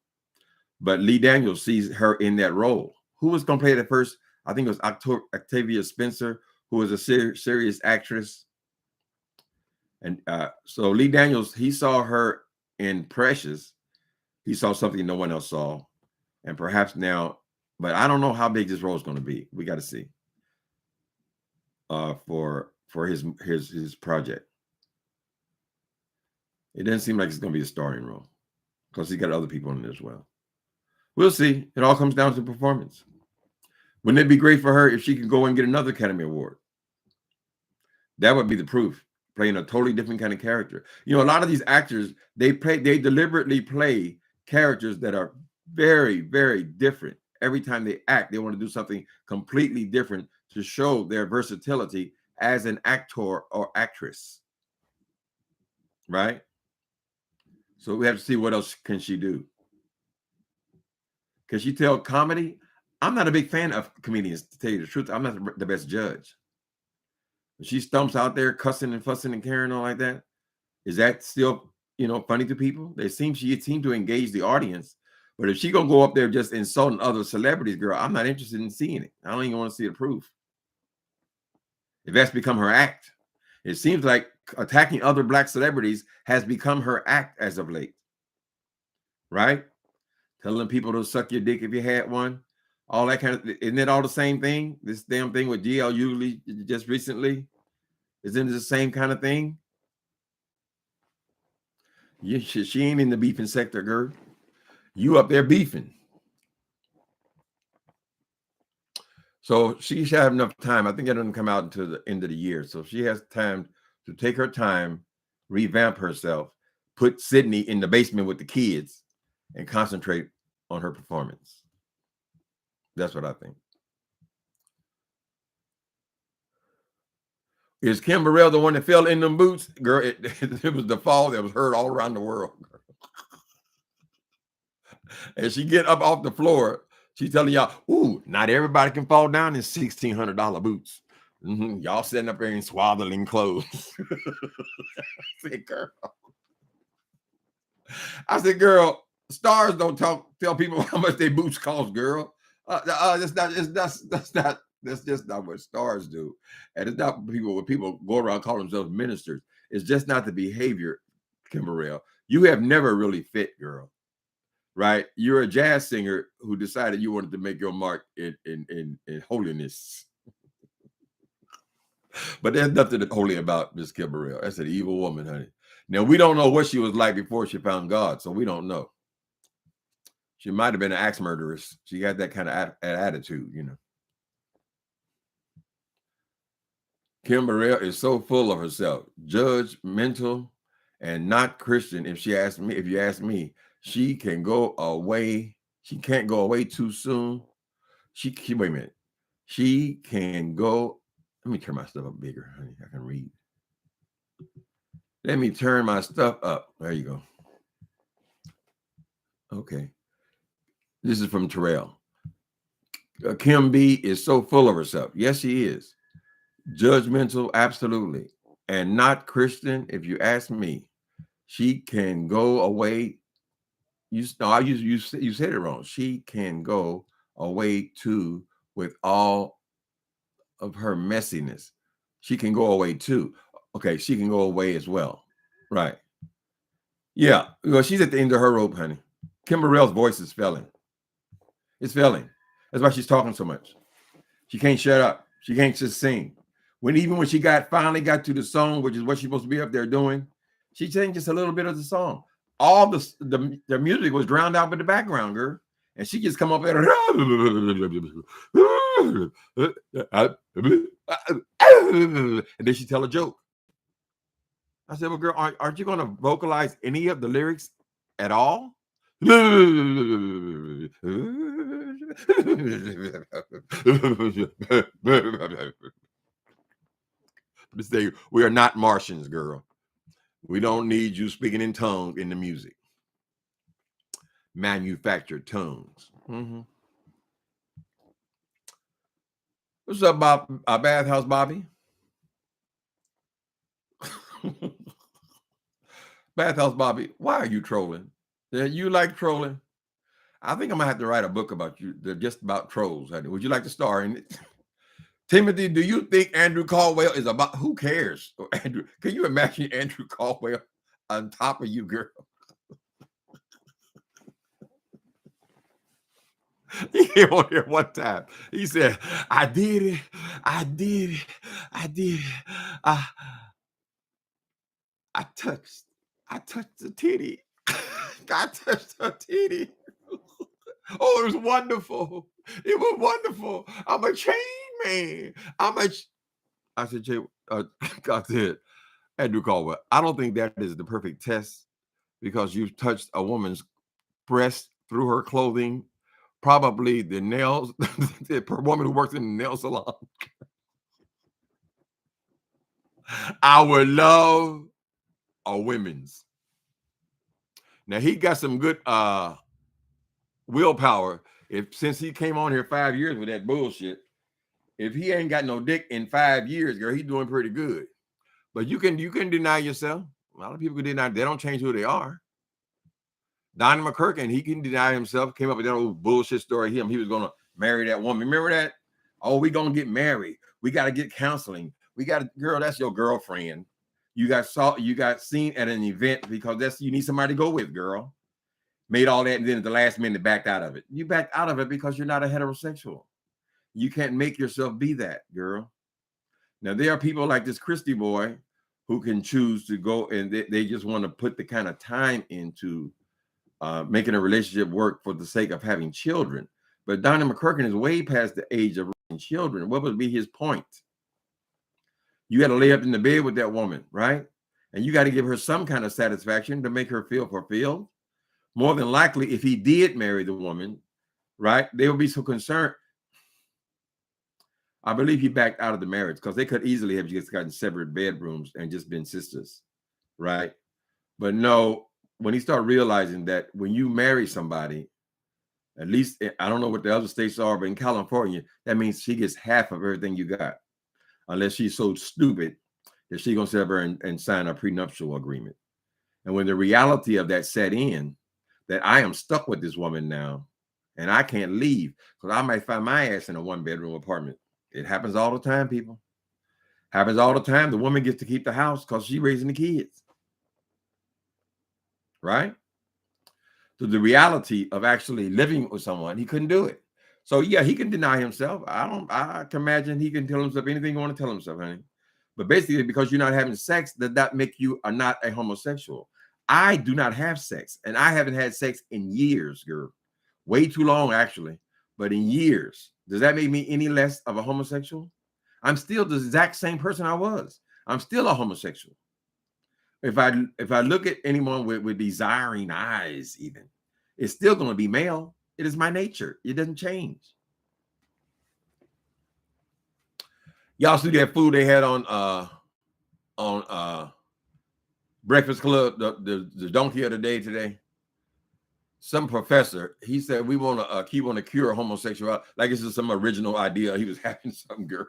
But Lee Daniels sees her in that role. Who was gonna play it at first? I think it was Octavia Spencer, who was a serious actress. And so Lee Daniels, he saw her in Precious. He saw something no one else saw, and perhaps now, but I don't know how big this role is going to be. We got to see for his project. It doesn't seem like it's going to be a starring role because he got other people in it as well. We'll see. It all comes down to performance. Wouldn't it be great for her if she could go and get another Academy Award? That would be the proof. Playing a totally different kind of character. You know, a lot of these actors, they deliberately play characters that are very, very different. Every time they act, they want to do something completely different to show their versatility as an actor or actress. Right? So we have to see what else can she do. Can she tell comedy? I'm not a big fan of comedians, to tell you the truth. I'm not the best judge. She stumps out there cussing and fussing and carrying on like that. Is that still, funny to people? She seemed to engage the audience. But if she gonna go up there just insulting other celebrities, girl, I'm not interested in seeing it. I don't even want to see the proof. If that's become her act, it seems like attacking other Black celebrities has become her act as of late. Right? Telling people to suck your dick if you had one. All that kind of, isn't it all the same thing? This damn thing with GL usually just recently. Isn't it the same kind of thing? She ain't in the beefing sector, girl. You up there beefing. So she should have enough time. I think it doesn't come out until the end of the year. So she has time to take her time, revamp herself, put Sydney in the basement with the kids, and concentrate on her performance. That's what I think. Is Kim Burrell the one that fell in them boots? Girl, it was the fall that was heard all around the world. And she get up off the floor. She's telling y'all, ooh, not everybody can fall down in $1,600 boots. Y'all sitting up there in swaddling clothes. I said, girl, stars don't tell people how much their boots cost, girl. That's just not what stars do. And it's not when people go around calling themselves ministers. It's just not the behavior, Kimberell. You have never really fit, girl. Right? You're a jazz singer who decided you wanted to make your mark in holiness. But there's nothing holy about Miss Kimberell. That's an evil woman, honey. Now, we don't know what she was like before she found God, so we don't know. She might have been an axe murderess. She had that kind of attitude, you know. Kimberell is so full of herself, judgmental, and not Christian. If you ask me, she can go away. She can't go away too soon. Wait a minute. She can go. Let me turn my stuff up bigger, honey. I can read. Let me turn my stuff up. There you go. Okay. This is from Terrell. Kim B is so full of herself. Yes, she is. Judgmental, absolutely. And not Christian, if you ask me. She can go away. You said it wrong. She can go away too with all of her messiness. She can go away too. Okay, she can go away as well. Right. Yeah. Well, she's at the end of her rope, honey. Kimberell's voice is failing. It's failing. That's why she's talking so much. She can't shut up. She can't just sing. Even when she finally got to the song, which is what she's supposed to be up there doing, she sang just a little bit of the song. All the music was drowned out with the background, girl. And she just come up there and then she tell a joke. I said, well, girl, aren't you going to vocalize any of the lyrics at all? Say, we are not Martians, girl. We don't need you speaking in tongues in the music. Manufactured tongues. What's up, Bob? Bathhouse Bobby? Bathhouse Bobby, why are you trolling? You like trolling? I think I'm gonna have to write a book about you, just about trolls, honey. Would you like to star in it? Timothy, do you think Andrew Caldwell is about? Who cares? Andrew, can you imagine Andrew Caldwell on top of you, girl? He came on here one time. He said, I did it. I did it. I did it. I touched the titty. I touched her titty. Oh, it was wonderful. It was wonderful. I'm a chain man. I said, Jay, God said, Andrew Caldwell, I don't think that is the perfect test because you've touched a woman's breast through her clothing, probably the nails, the woman who works in the nail salon. I would love a women's. Now he got some good willpower. Since he came on here 5 years with that bullshit, if he ain't got no dick in 5 years, girl, he's doing pretty good. But you can deny yourself. A lot of people can deny. They don't change who they are. Donnie McClurkin, he can deny himself. Came up with that old bullshit story. He was going to marry that woman. Remember that? Oh, we gonna get married. We got to get counseling. Girl, that's your girlfriend. You got seen at an event because you need somebody to go with, girl. Made all that, and then at the last minute backed out of it. You backed out of it because you're not a heterosexual. You can't make yourself be that, girl. Now, there are people like this Christy boy who can choose to go, and they just want to put the kind of time into making a relationship work for the sake of having children. But Donnie McClurkin is way past the age of raising children. What would be his point? You got to lay up in the bed with that woman, right? And you got to give her some kind of satisfaction to make her feel fulfilled. More than likely, if he did marry the woman, right, they would be so concerned. I believe he backed out of the marriage because they could easily have just gotten separate bedrooms and just been sisters, right? But no, when he started realizing that when you marry somebody, At least I don't know what the other states are, but in California, that means she gets half of everything you got, unless she's so stupid that she's gonna sit up there and sign a prenuptial agreement. And when the reality of that set in, that I am stuck with this woman now, and I can't leave because I might find my ass in a 1-bedroom apartment. It happens all the time, people. Happens all the time. The woman gets to keep the house because she's raising the kids, right? So the reality of actually living with someone, he couldn't do it. So yeah, he can deny himself. I can imagine he can tell himself anything you want to tell himself, honey. But basically, because you're not having sex, does that make you are not a homosexual? I do not have sex, and I haven't had sex in years, girl. Way too long, actually. But in years, does that make me any less of a homosexual? I'm still the exact same person I was. I'm still a homosexual. If I look at anyone with desiring eyes, even, it's still going to be male. It is my nature. It doesn't change. Y'all see that food they had on Breakfast Club, the donkey of the day today? Some professor, he said we want to keep on the cure homosexuality. Like this is some original idea. He was having some girl.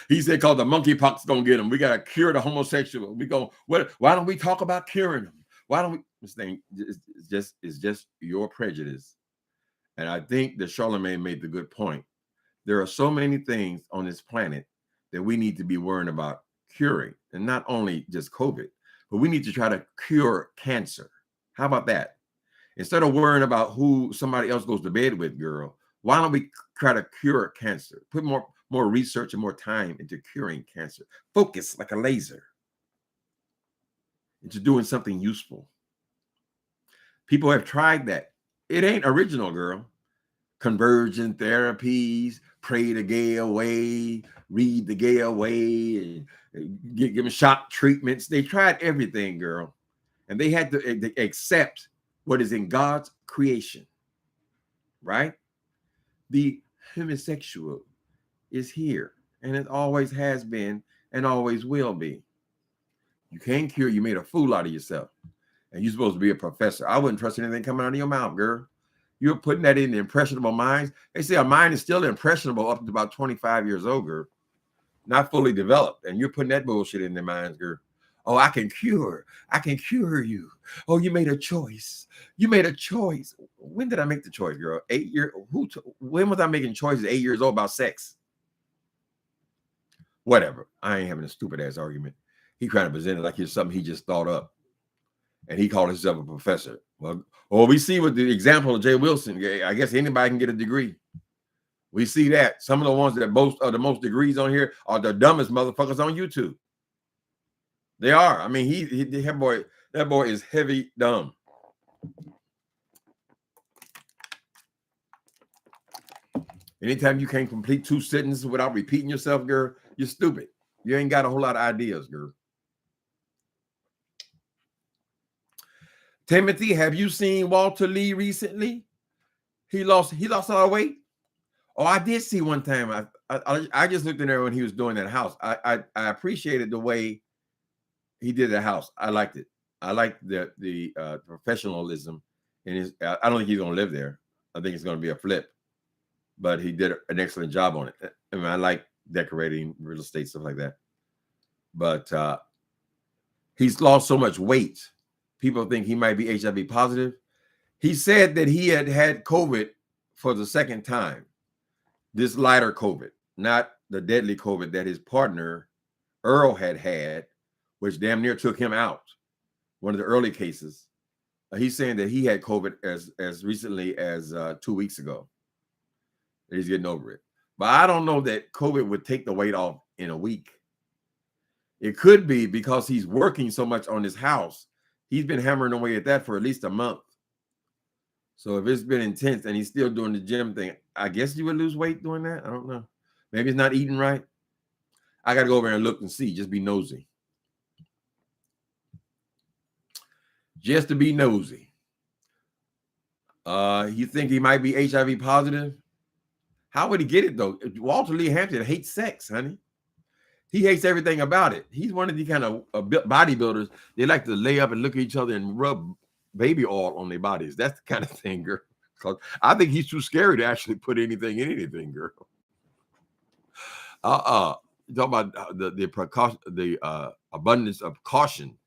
He said, "Cause the monkeypox gonna get him. We gotta cure the homosexual. We go. What? Why don't we talk about curing them? Why don't we?" This thing is just your prejudice. And I think that Charlemagne made the good point. There are so many things on this planet that we need to be worrying about curing, and not only just COVID, but we need to try to cure cancer. How about that? Instead of worrying about who somebody else goes to bed with, girl, why don't we try to cure cancer? Put more research and more time into curing cancer. Focus like a laser into doing something useful. People have tried that. It ain't original, girl. Conversion therapies, pray the gay away, read the gay away, and give them shock treatments. They tried everything, girl. And they had to accept what is in God's creation, right? The homosexual is here, and it always has been and always will be. You can't cure. You made a fool out of yourself, and you're supposed to be a professor. I wouldn't trust anything coming out of your mouth, girl. You're putting that in the impressionable minds. They say a mind is still impressionable up to about 25 years old, girl, not fully developed, and you're putting that bullshit in their minds, girl. Oh, I can cure you. Oh, you made a choice. You made a choice. When did I make the choice, girl? 8 years. When was I making choices? 8 years old about sex? Whatever. I ain't having a stupid ass argument. He trying to present it like it's something he just thought up, and he called himself a professor. Well, we see with the example of Jay Wilson. I guess anybody can get a degree. We see that some of the ones that boast of the most degrees on here are the dumbest motherfuckers on YouTube. They are. I mean, that boy is heavy dumb. Anytime you can't complete 2 sentences without repeating yourself, girl, you're stupid. You ain't got a whole lot of ideas, girl. Timothy, have you seen Walter Lee recently? He lost a lot of weight. Oh, I did see one time. I just looked in there when he was doing that house. I appreciated the way he did the house. I liked it. I liked the professionalism in his. I don't think he's gonna live there. I think it's gonna be a flip. But he did an excellent job on it. I mean, I like decorating, real estate, stuff like that. But he's lost so much weight. People think he might be HIV positive. He said that he had COVID for the second time. This lighter COVID, not the deadly COVID that his partner, Earl, had, which damn near took him out. One of the early cases. He's saying that he had COVID as recently as 2 weeks ago. He's getting over it. But I don't know that COVID would take the weight off in a week. It could be because he's working so much on his house. He's been hammering away at that for at least a month. So if it's been intense and he's still doing the gym thing, I guess you would lose weight doing that. I don't know. Maybe it's not eating right. I got to go over and look and see. Just be nosy. Just to be nosy. You think he might be HIV positive? How would he get it, though? Walter Lee Hampton hates sex, honey. He hates everything about it. He's one of the kind of bodybuilders. They like to lay up and look at each other and rub baby oil on their bodies. That's the kind of thing, girl. Because I think he's too scary to actually put anything in anything, girl. You talk about the precaution, the abundance of caution.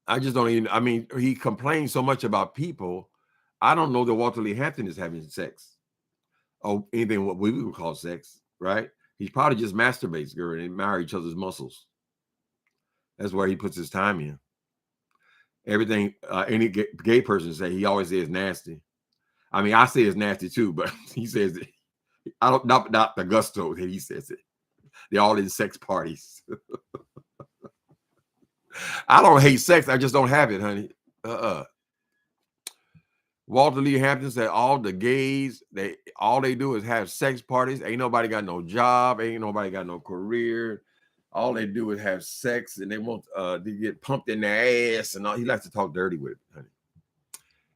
I just don't even. I mean, he complains so much about people. I don't know that Walter Lee Hampton is having sex or anything what we would call sex, right? He's probably just masturbates, girl, and they admire each other's muscles. That's where he puts his time in. Everything any gay person say, he always says nasty. I mean, I say it's nasty too, but he says it. I don't not the gusto that he says it. They're all in sex parties. I don't hate sex. I just don't have it, honey. Walter Lee Hampton said all the gays, all they do is have sex parties. Ain't nobody got no job. Ain't nobody got no career. All they do is have sex, and they want to get pumped in their ass and all. He likes to talk dirty with it, honey.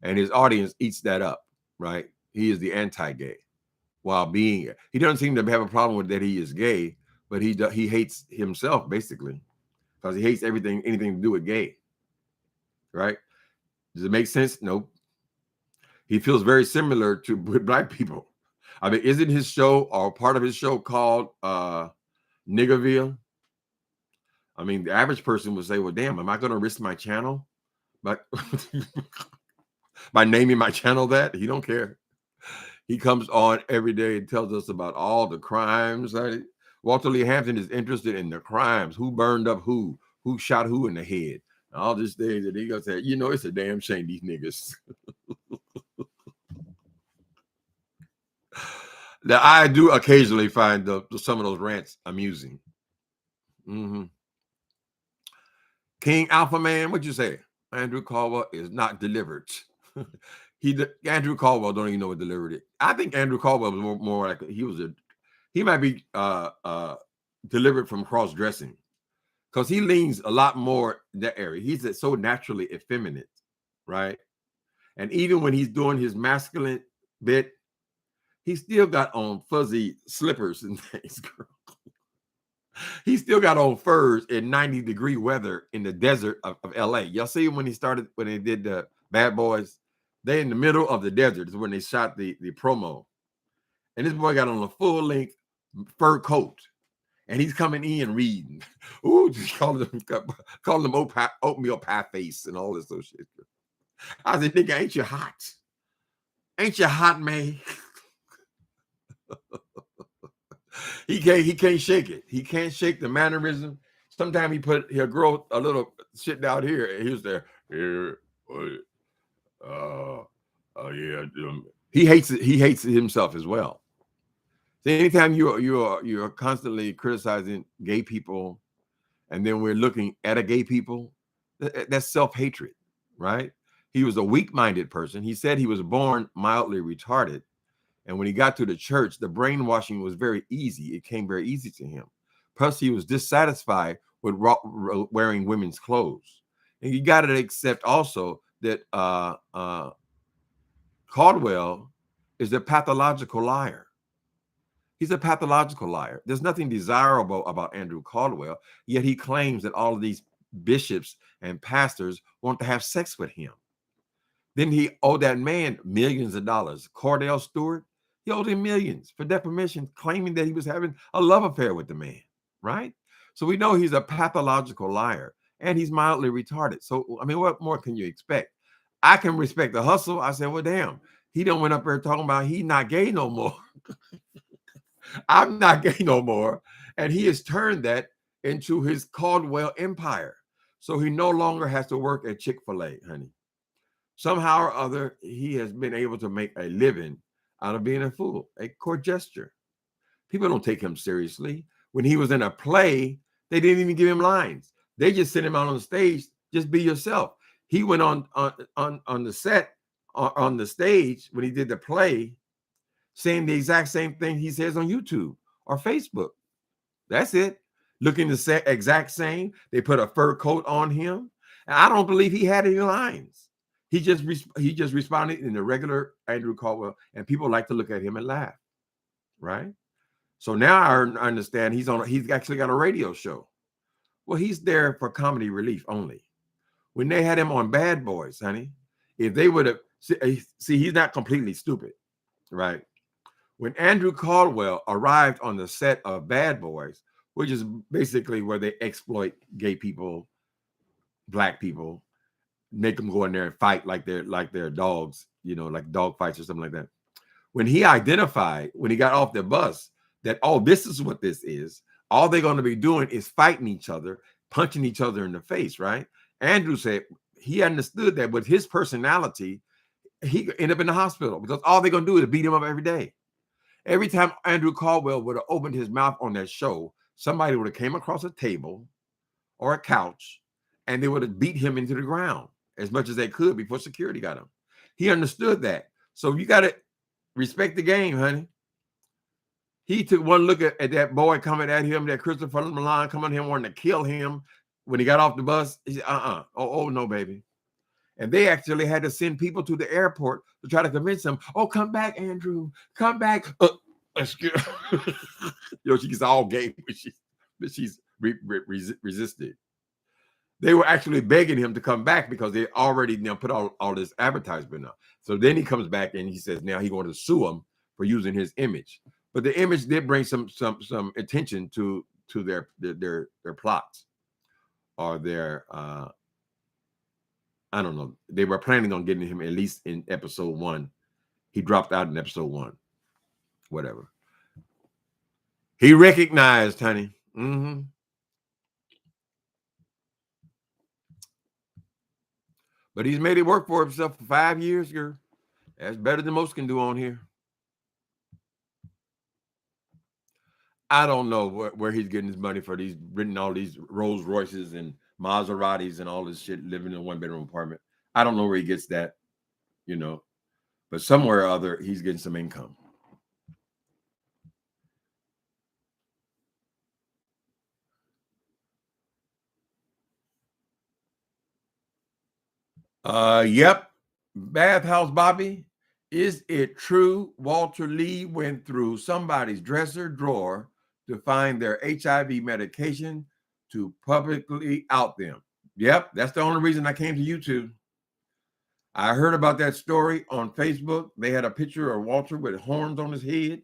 And his audience eats that up, right? He is the anti-gay while being. He doesn't seem to have a problem with that he is gay, but he hates himself basically because he hates anything to do with gay, right? Does it make sense? Nope. He feels very similar to black people. I mean, isn't his show or part of his show called Niggerville? I mean, the average person would say, well, damn, am I going to risk my channel by naming my channel that? He don't care. He comes on every day and tells us about all the crimes. Walter Lee Hampton is interested in the crimes. Who burned up who shot who in the head. All these things that he going to say, you know, it's a damn shame these niggas. Now, I do occasionally find some of those rants amusing. Mm-hmm. King Alpha Man, what'd you say? Andrew Caldwell is not delivered. Andrew Caldwell don't even know what delivered it. I think Andrew Caldwell was more like he might be delivered from cross dressing because he leans a lot more in that area. He's so naturally effeminate, right? And even when he's doing his masculine bit, he still got on fuzzy slippers and things, girl. He still got on furs in 90-degree weather in the desert of LA. Y'all see when they did the Bad Boys, they in the middle of the desert is when they shot the promo. And this boy got on a full-length fur coat. And he's coming in reading. Ooh, just calling them oatmeal pie face and all this other shit. I said, nigga, ain't you hot? Ain't you hot, man? He can't shake it. He can't shake the mannerism. Sometimes he'll grow a little shit down here, and he's there. Yeah. He hates it. He hates it himself as well. So anytime you're constantly criticizing gay people, and then we're looking at a gay people, that's self-hatred, right? He was a weak-minded person. He said he was born mildly retarded. And when he got to the church, the brainwashing was very easy. It came very easy to him. Plus, he was dissatisfied with wearing women's clothes. And you got to accept also that Caldwell is a pathological liar. He's a pathological liar. There's nothing desirable about Andrew Caldwell, yet he claims that all of these bishops and pastors want to have sex with him. Then he owed that man millions of dollars. Cordell Stewart, he owed him millions for defamation, claiming that he was having a love affair with the man, right? So we know he's a pathological liar, and he's mildly retarded. So, I mean, what more can you expect? I can respect the hustle. I said, well, damn, he done went up there talking about he's not gay no more. I'm not gay no more. And he has turned that into his Caldwell empire. So he no longer has to work at Chick-fil-A, honey. Somehow or other, he has been able to make a living out of being a fool, a court jester. People don't take him seriously. When he was in a play, they didn't even give him lines. They just sent him out on the stage, just be yourself. He went on the set, on the stage when he did the play, saying the exact same thing he says on YouTube or Facebook. That's it. Looking the exact same. They put a fur coat on him. And I don't believe he had any lines. He just responded in the regular Andrew Caldwell, and people like to look at him and laugh, right? So now I understand he's actually got a radio show. Well, he's there for comedy relief only. when they had him on Bad Boys, honey, if they would have, see, he's not completely stupid, right? When Andrew Caldwell arrived on the set of Bad Boys, which is basically where they exploit gay people, black people, make them go in there and fight like they're dogs, you know, like dog fights or something like that. When he identified, when he got off the bus, that, oh, this is what this is, all they're going to be doing is fighting each other, punching each other in the face, right? Andrew said he understood that with his personality, he ended up in the hospital because all they're going to do is beat him up every day. Every time Andrew Caldwell would have opened his mouth on that show, somebody would have came across a table or a couch and they would have beat him into the ground as much as they could before security got him. He understood that. So you got to respect the game, honey. He took one look at that boy coming at him, that Christopher Milan coming at him, wanting to kill him when he got off the bus. He said, oh, no, baby. And they actually had to send people to the airport to try to convince him, oh, come back, Andrew, come back. You know, she gets all gay, but she's resisted. They were actually begging him to come back because they already put all this advertisement up. So then he comes back and he says now he wanted to sue him for using his image. But the image did bring some attention to their plots or their I don't know. They were planning on getting him at least in episode 1. He dropped out in episode 1. Whatever. He recognized, honey. Mm-hmm. But he's made it work for himself for 5 years, girl. That's better than most can do on here. I don't know where he's getting his money for these, renting all these Rolls Royces and Maseratis and all this shit, living in a 1-bedroom apartment. I don't know where he gets that, you know, but somewhere or other, he's getting some income. Yep. Bathhouse Bobby. Is it true Walter Lee went through somebody's dresser drawer to find their HIV medication to publicly out them? Yep, that's the only reason I came to YouTube. I heard about that story on Facebook. They had a picture of Walter with horns on his head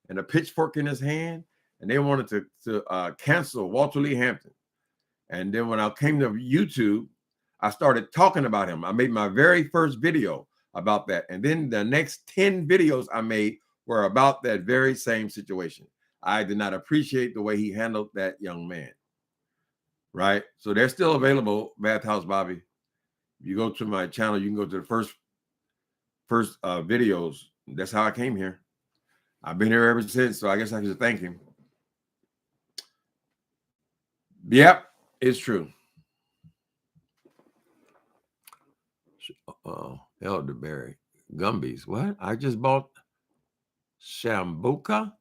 and a pitchfork in his hand, and they wanted to cancel Walter Lee Hampton. And then when I came to YouTube, I started talking about him. I made my very first video about that. And then the next 10 videos I made were about that very same situation. I did not appreciate the way he handled that young man. Right? So they're still available, Bathhouse Bobby. If you go to my channel, you can go to the first videos. That's how I came here. I've been here ever since, so I guess I should thank him. Yep, it's true. Elderberry gummies. What? I just bought Shambuca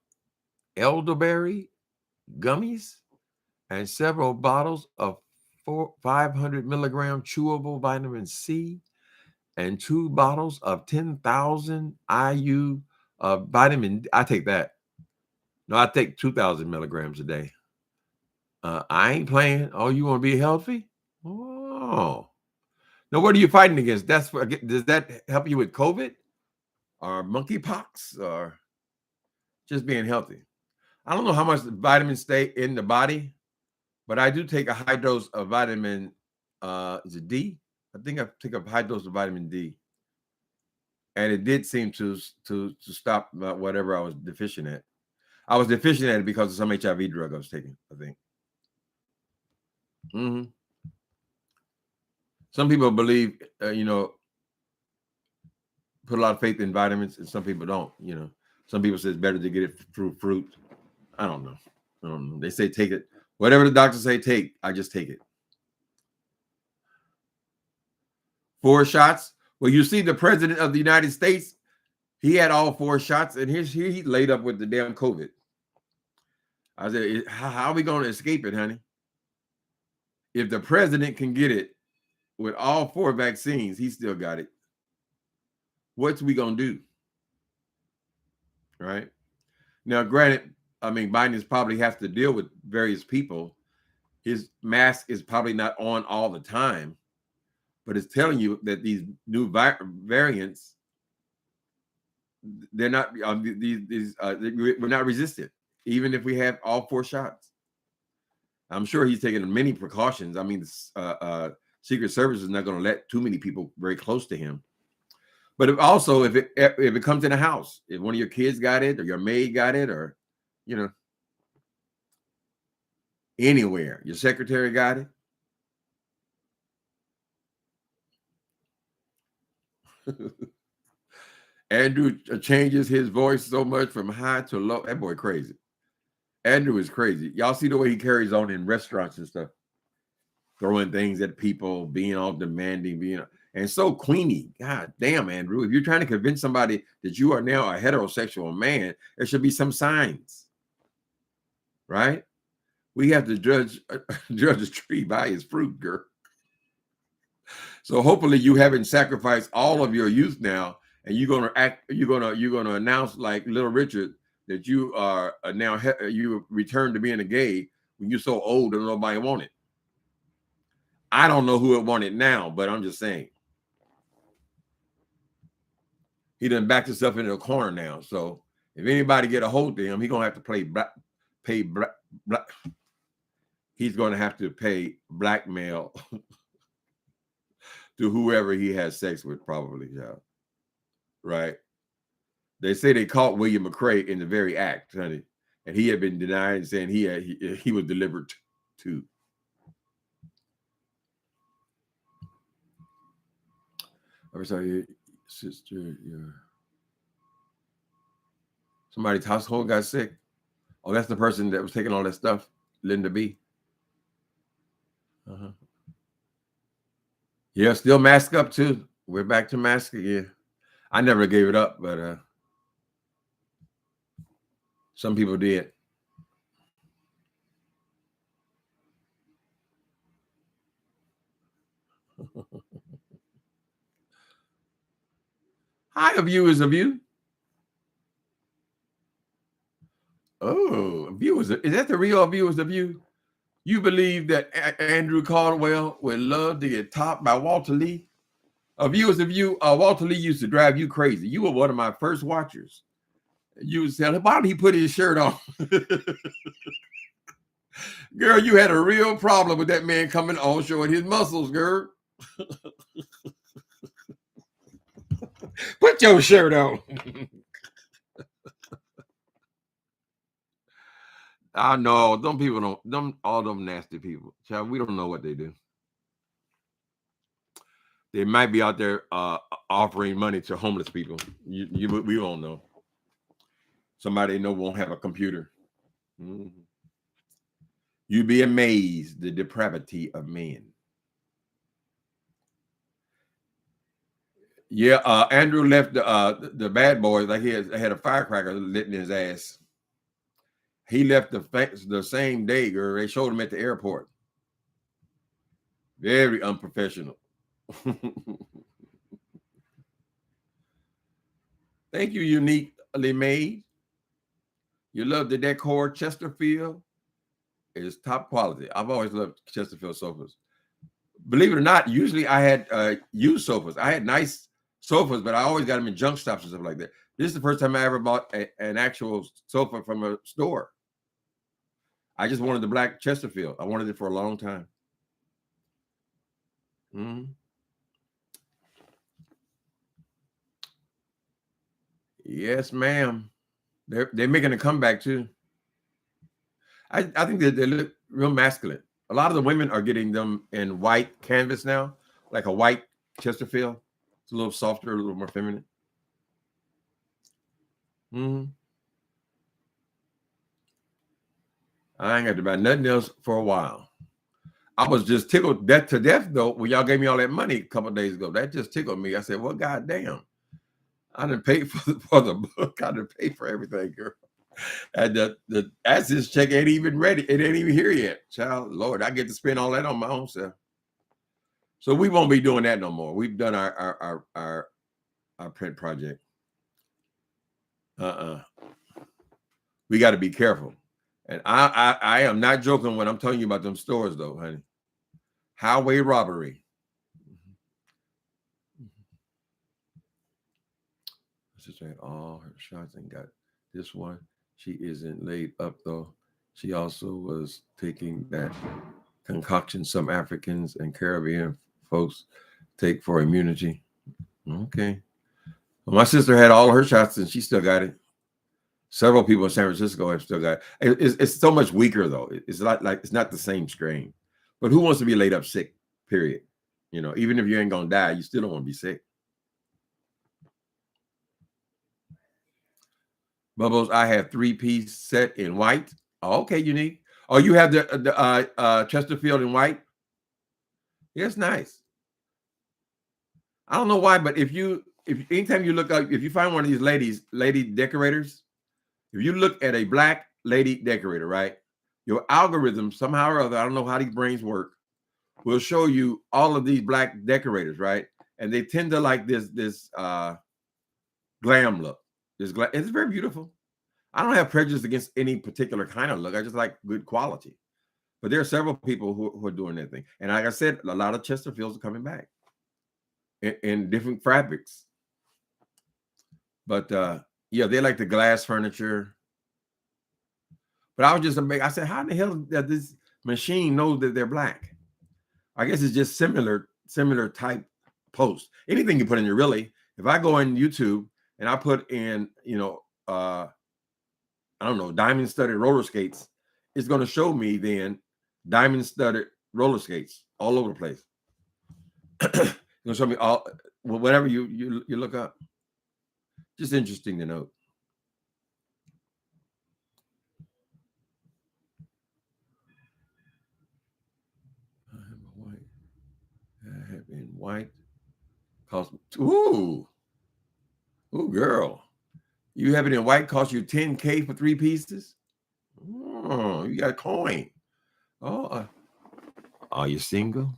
elderberry gummies and several bottles of 500 milligram chewable vitamin C and 2 bottles of 10,000 IU of vitamin D. I take that. No, I take 2,000 milligrams a day. I ain't playing. Oh, you want to be healthy? Oh. Now, what are you fighting against? Does that help you with COVID or monkeypox or just being healthy? I don't know how much vitamins stay in the body, but I do take a high dose of vitamin, is it D? I think I take a high dose of vitamin D. And it did seem to stop whatever I was deficient at. I was deficient at it because of some HIV drug I was taking, I think. Mm-hmm. Some people believe, put a lot of faith in vitamins, and some people don't. Some people say it's better to get it through fruit. I don't know. They say take it. Whatever the doctors say take, I just take it. 4 shots. Well, you see the president of the United States, he had all 4 shots, and he laid up with the damn COVID. I said, how are we going to escape it, honey? If the president can get it with all 4 vaccines, he still got it. What's we going to do? Right? Now, granted, Biden probably has to deal with various people. His mask is probably not on all the time. but it's telling you that these new variants, they're not we're not resistant, even if we have all 4 shots. I'm sure he's taking many precautions. I mean, Secret Service is not going to let too many people very close to him. But if it comes in the house, if one of your kids got it, or your maid got it, or anywhere, your secretary got it. Andrew changes his voice so much from high to low. That boy crazy. Andrew is crazy. Y'all see the way he carries on in restaurants and stuff, throwing things at people, being all demanding, and so queeny. God damn, Andrew. If you're trying to convince somebody that you are now a heterosexual man, there should be some signs, right? We have to judge a tree by his fruit, girl. So hopefully you haven't sacrificed all of your youth now, and you're gonna announce like Little Richard that you are now you return to being a gay when you're so old and nobody want it. I don't know who would want it now, but I'm just saying. He done backed himself into a corner now. So if anybody get a hold of him, he's gonna have to he's gonna have to pay blackmail to whoever he has sex with, probably, yeah. Right? They say they caught William McRae in the very act, honey, and he had been denied, saying he was delivered to. I'm sorry, sister, somebody's household got sick. Oh, that's the person that was taking all that stuff, Linda B. Yeah, still mask up too. We're back to mask again. I never gave it up, but some people did. Hi, A View is a View. Oh, A View is that the real View is a View? You believe that Andrew Caldwell would love to get topped by Walter Lee? A View is a View. Walter Lee used to drive you crazy. You were one of my first watchers. You would say, why did he put his shirt on? Girl, you had a real problem with that man coming on showing his muscles, girl. Put your shirt on. I know them people all them nasty people. Child, we don't know what they do. They might be out there offering money to homeless people. We don't know. Somebody they know won't have a computer. Mm-hmm. You'd be amazed the depravity of men. Yeah, Andrew left the bad boys like he had a firecracker lit in his ass. He left the same day, girl. They showed him at the airport. Very unprofessional. Thank you, uniquely made. You love the decor. Chesterfield is top quality. I've always loved Chesterfield sofas. Believe it or not, usually I had used sofas. I had nice sofas, but I always got them in junk shops and stuff like that. This is the first time I ever bought an actual sofa from a store. I just wanted the black Chesterfield. I wanted it for a long time. Mm-hmm. Yes, ma'am. They're making a comeback too. I think that they look real masculine. A lot of the women are getting them in white canvas now, like a white Chesterfield. It's a little softer, a little more feminine. Mm-hmm. I ain't got to buy nothing else for a while. I was just tickled to death though when y'all gave me all that money a couple of days ago. That just tickled me. I said, "Well, goddamn, I didn't pay for the book. I didn't pay for everything, girl." And the Access check ain't even ready. It ain't even here yet. Child, Lord, I get to spend all that on my own self. So we won't be doing that no more. We've done our print project. We got to be careful. And I am not joking when I'm telling you about them stores, though, honey. Highway robbery. sister had all her shots and got this one. She isn't laid up though. She also was taking that concoction some Africans and Caribbean folks take for immunity. Okay. Well, my sister had all her shots and she still got it. Several people in San Francisco have still got it. It's so much weaker though. It's not like it's not the same strain. But who wants to be laid up sick? Period. You know, even if you ain't gonna die, you still don't want to be sick. Bubbles, I have 3-piece set in white. Oh, okay, Unique. Oh, you have the Chesterfield in white. Yeah, it's nice. I don't know why, but if anytime you look up, if you find one of these lady decorators, if you look at a black lady decorator, right, your algorithm somehow or other, I don't know how these brains work, will show you all of these black decorators, right, and they tend to like this glam look. It's very beautiful. I don't have prejudice against any particular kind of look. I just like good quality. But there are several people who are doing that thing, and like I said, a lot of Chesterfields are coming back in different fabrics. But yeah, they like the glass furniture. But I was just amazed. I said, how in the hell does this machine know that they're black? I guess it's just similar type posts. Anything you put in there, really. If I go on YouTube and I put in, I don't know, diamond studded roller skates, it's going to show me then diamond studded roller skates all over the place. It's going to show me all whatever you look up. Just interesting to note. I have in white. Cost ooh, girl. You have it in white. Cost you $10K for 3 pieces. Oh, you got a coin. Oh, are you single?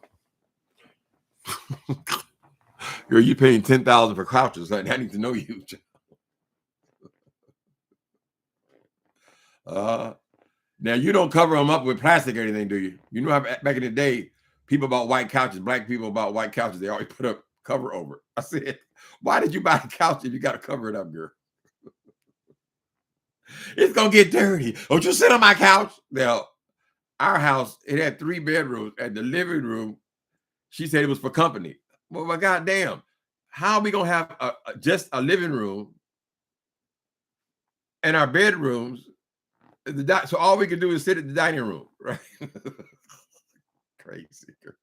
Girl, you paying $10,000 for couches. I need to know you. Now you don't cover them up with plastic or anything, do you? You know how back in the day, people bought white couches, black people bought white couches. They always put a cover over it. I said, why did you buy a couch if you got to cover it up, girl? It's gonna get dirty. Don't you sit on my couch? Now, our house, it had 3 bedrooms. At the living room, she said it was for company. Well, my goddamn, how are we gonna have just a living room and our bedrooms? So all we can do is sit at the dining room, right? Crazy girl.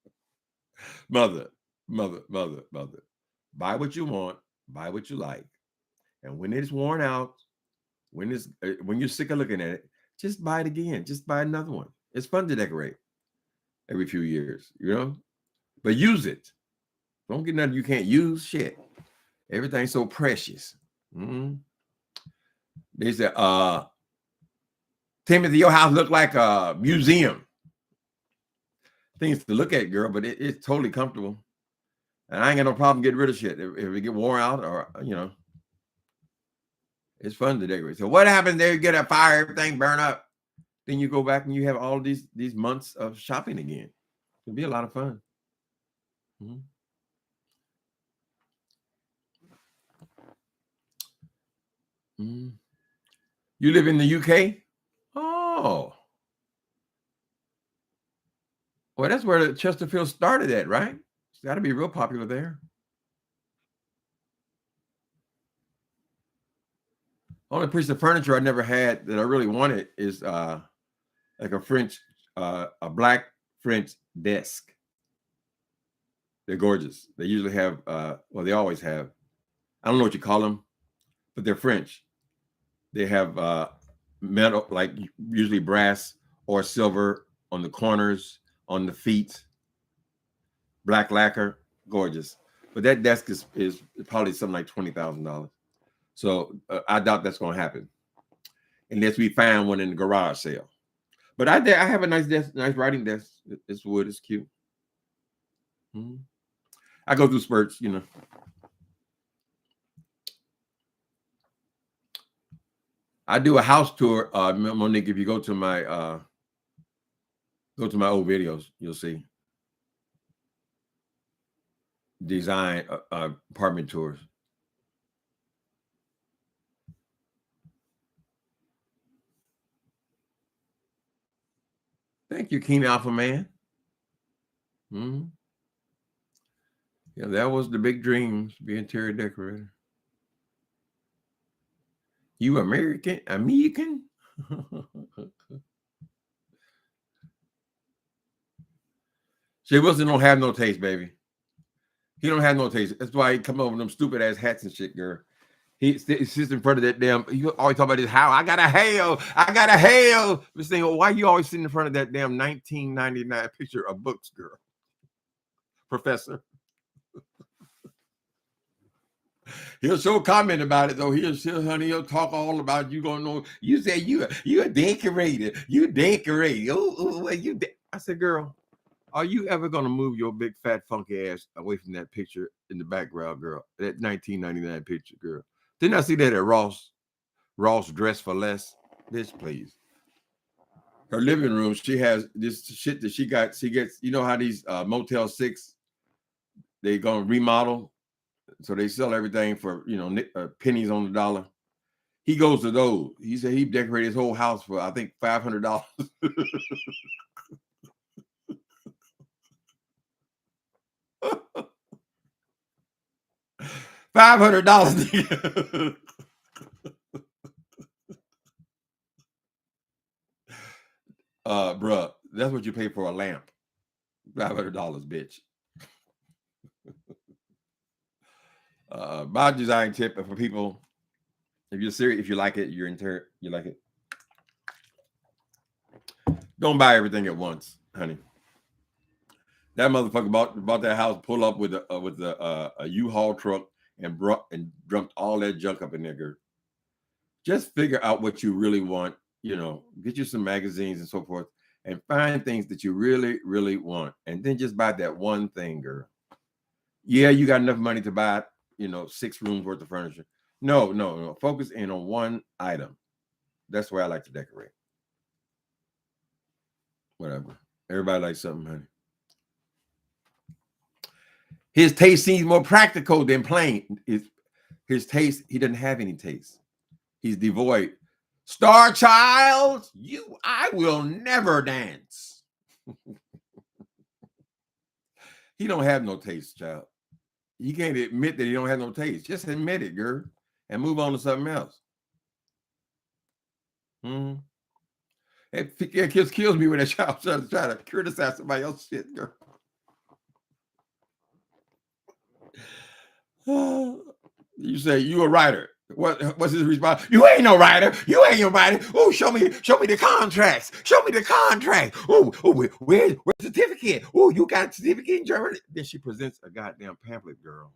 Mother. Buy what you want, buy what you like, and when it's worn out, when you're sick of looking at it, just buy it again. Just buy another one. It's fun to decorate every few years, but use it. Don't get nothing you can't use. Shit, everything's so precious. They said, Timothy, your house look like a museum. Things to look at, girl, but it's totally comfortable. And I ain't got no problem getting rid of shit if it get worn out or, it's fun to decorate. So what happens there? You get a fire, everything burn up. Then you go back and you have all these months of shopping again. It'll be a lot of fun. You live in the UK? Oh. Well, that's where the Chesterfield started at, right? It's got to be real popular there. Only piece of furniture I never had that I really wanted is like a French, a black French desk. They're gorgeous. They usually have, they always have. I don't know what you call them, but they're French. They have metal, like usually brass or silver on the corners, on the feet, black lacquer, gorgeous. But that desk is probably something like $20,000. So I doubt that's going to happen unless we find one in the garage sale. But I have a nice desk, nice writing desk. It's wood, it's cute. I go through spurts, I do a house tour, Monique. If you go to my old videos, you'll see design apartment tours. Thank you, Keen Alpha Man. Yeah, that was the big dreams, being interior decorator. You American? American? Jay Wilson don't have no taste, baby. He don't have no taste. That's why he come over with them stupid ass hats and shit, girl. He sits in front of that damn. You always talk about this. How I got a hail. I got a hail. This thing. Why you always sitting in front of that damn 1999 picture of books, girl? Professor. He'll show comment about it though. He'll talk all about you. Gonna know. You say you a decorator. You decorate. Oh, you. I said, girl, are you ever gonna move your big fat funky ass away from that picture in the background, girl? That 1999 picture, girl. Didn't I see that at Ross? Ross Dress for Less. Bitch, please. Her living room, she has this shit that she got. She gets, you know how these Motel 6, they gonna remodel, so they sell everything for pennies on the dollar. He goes to those. He said he decorated his whole house for I think $500. $500. Bruh, that's what you pay for a lamp. $500, bitch. My design tip for people: if you're serious, if you like it, you like it. Don't buy everything at once, honey. That motherfucker bought that house, pull up with a U-Haul truck and dumped all that junk up in there, girl. Just figure out what you really want. Get you some magazines and so forth, and find things that you really, really want, and then just buy that one thing, girl. Yeah, you got enough money to buy, 6 rooms worth of furniture. No. Focus in on one item. That's where I like to decorate. Whatever. Everybody likes something, honey. His taste seems more practical than plain. His taste, he doesn't have any taste. He's devoid. Star Child, I will never dance. He don't have no taste, child. He can't admit that he don't have no taste. Just admit it, girl, and move on to something else. It just kills me when a child tries to criticize somebody else's shit, girl. You say you a writer. What's his response? You ain't no writer. You ain't no writer. Oh, show me the contracts. Show me the contract. Oh, where's the certificate? Oh, you got a certificate in Germany? Then she presents a goddamn pamphlet, girl.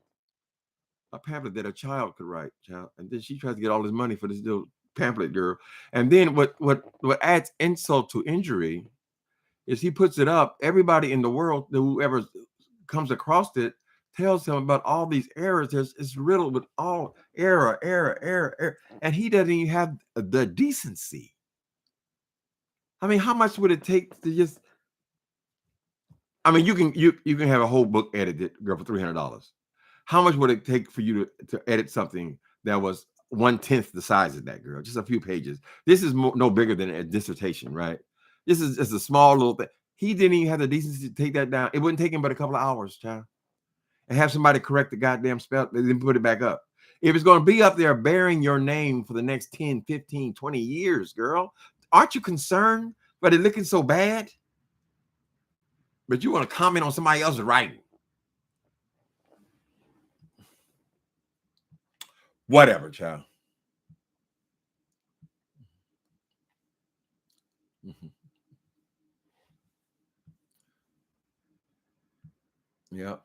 A pamphlet that a child could write, child. And then she tries to get all this money for this little pamphlet, girl. And then what adds insult to injury is he puts it up. Everybody in the world, whoever comes across it, tells him about all these errors. It's riddled with all error. And he doesn't even have the decency. I mean, how much would it take to just... I mean, you can have a whole book edited, girl, for $300. How much would it take for you to edit something that was 1/10 the size of that, girl? Just a few pages. This is no bigger than a dissertation, right? This is just a small little thing. He didn't even have the decency to take that down. It wouldn't take him but a couple of hours, child. And have somebody correct the goddamn spell, then put it back up. If it's going to be up there bearing your name for the next 10, 15, 20 years, girl, aren't you concerned about it looking so bad? But you want to comment on somebody else's writing. Whatever, child. Yeah.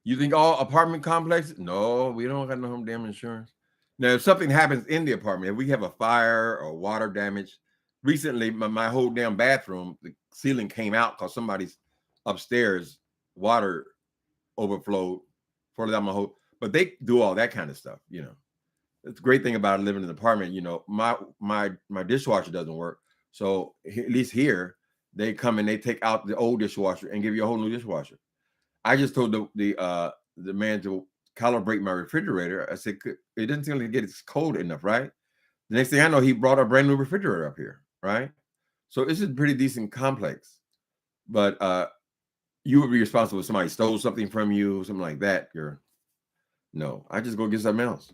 You think all apartment complexes? No, we don't got no home damage insurance. Now, if something happens in the apartment, if we have a fire or water damage, recently my whole damn bathroom, the ceiling came out because somebody's upstairs water overflowed for down my whole. But they do all that kind of stuff, It's a great thing about living in an apartment. My dishwasher doesn't work, so at least here they come and they take out the old dishwasher and give you a whole new dishwasher. I just told the man to calibrate my refrigerator. I said, it doesn't seem like it's cold enough, right? The next thing I know, he brought a brand new refrigerator up here, right? So this is a pretty decent complex. But you would be responsible if somebody stole something from you, something like that. No, I just go get something else.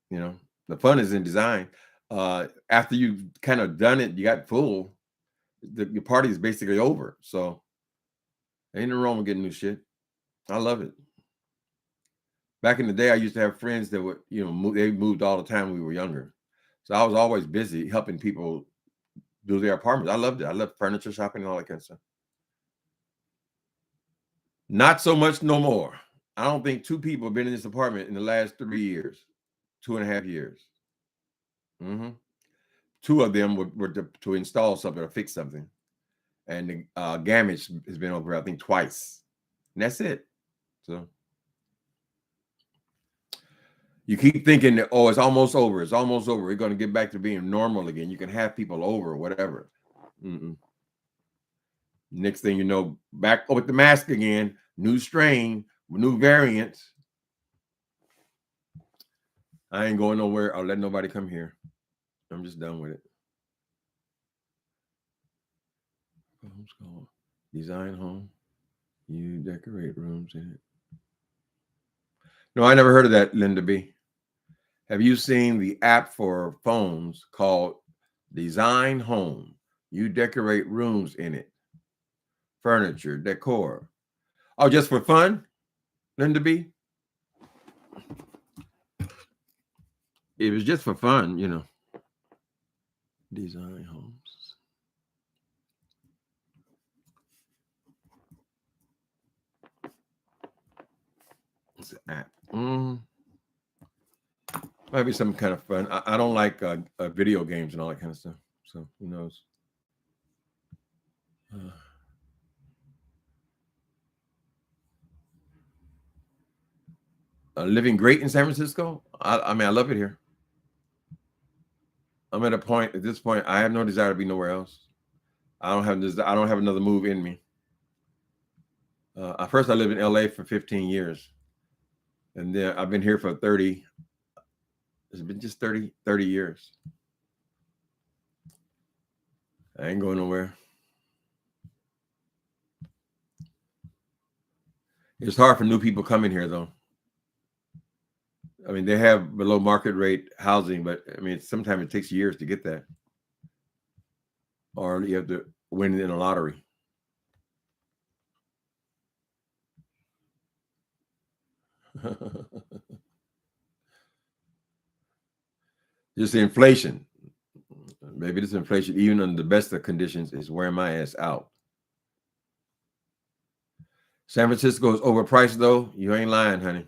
You know, the fun is in design. After you've kind of done it, you got full, your party is basically over. So ain't no wrong with getting new shit. I love it. Back in the day, I used to have friends that would, they moved all the time when we were younger. So I was always busy helping people do their apartments. I loved it. I loved furniture shopping and all that kind of stuff. Not so much no more. I don't think 2 people have been in this apartment in the last 3 years, 2.5 years. Mm-hmm. 2 of them were to install something or fix something. And the damage has been over, I think, twice. And that's it. So you keep thinking that, oh, it's almost over. It's almost over. We're going to get back to being normal again. You can have people over or whatever. Mm-mm. Next thing you know, back with the mask again, new strain, new variants. I ain't going nowhere. I'll let nobody come here. I'm just done with it. Home's called Design Home. You decorate rooms in it. No, I never heard of that, Linda B. Have you seen the app for phones called Design Home? You decorate rooms in it. Furniture, decor. Oh, just for fun, Linda B? It was just for fun, Design Homes. It's an app. Might be some kind of fun. I don't like video games and all that kind of stuff. So who knows? Living great in San Francisco. I mean, I love it here. I'm at a point. At this point, I have no desire to be nowhere else. I don't have another move in me. First, I lived in LA for 15 years, and then I've been here for 30. It's been just 30 years. I ain't going nowhere. It's hard for new people coming here, though. I mean, they have below market rate housing, but I mean, sometimes it takes years to get that, or you have to win in a lottery. Just the inflation. Maybe this inflation, even under the best of conditions, is wearing my ass out. San Francisco is overpriced, though. You ain't lying, honey.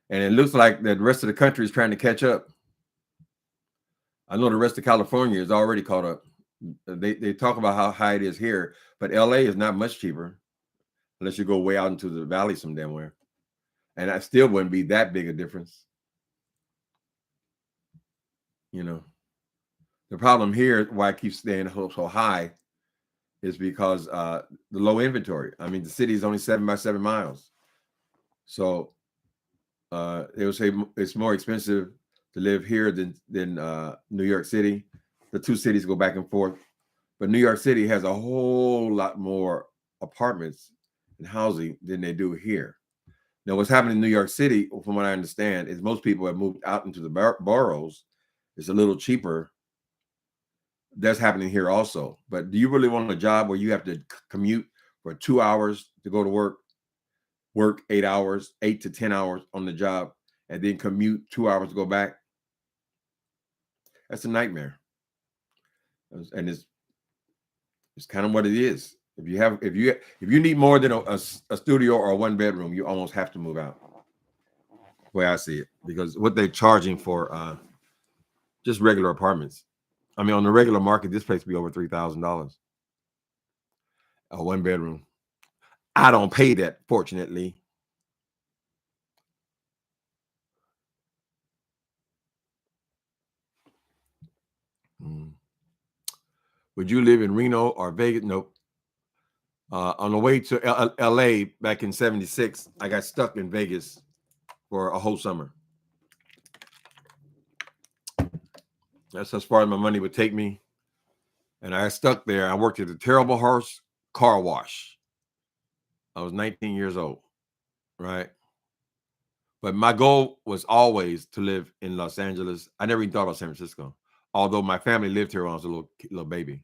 And it looks like the rest of the country is trying to catch up. I know the rest of California is already caught up. They talk about how high it is here, but LA is not much cheaper unless you go way out into the valley some damn where. And that still wouldn't be that big a difference. The problem here, why I keep staying so high, is because the low inventory. I mean, the city is only 7 by 7 miles. So they would say it's more expensive to live here than New York City. The 2 cities go back and forth. But New York City has a whole lot more apartments and housing than they do here. Now, what's happening in New York City, from what I understand, is most people have moved out into the boroughs. It's a little cheaper. That's happening here also. But do you really want a job where you have to commute for 2 hours to go to work 8 hours, 8 to 10 hours on the job, and then commute 2 hours to go back? That's a nightmare. And it's kind of what it is. If you need more than a studio or a 1-bedroom, you almost have to move out. The way I see it, because what they're charging for just regular apartments. I mean, on the regular market, this place will be over $3,000. A 1-bedroom. I don't pay that, fortunately. Would you live in Reno or Vegas? Nope. On the way to LA back in '76, I got stuck in Vegas for a whole summer. That's as far as my money would take me. And I stuck there. I worked at the Terrible Horse car wash. I was 19 years old, right? But my goal was always to live in Los Angeles. I never even thought about San Francisco, although my family lived here when I was a little baby.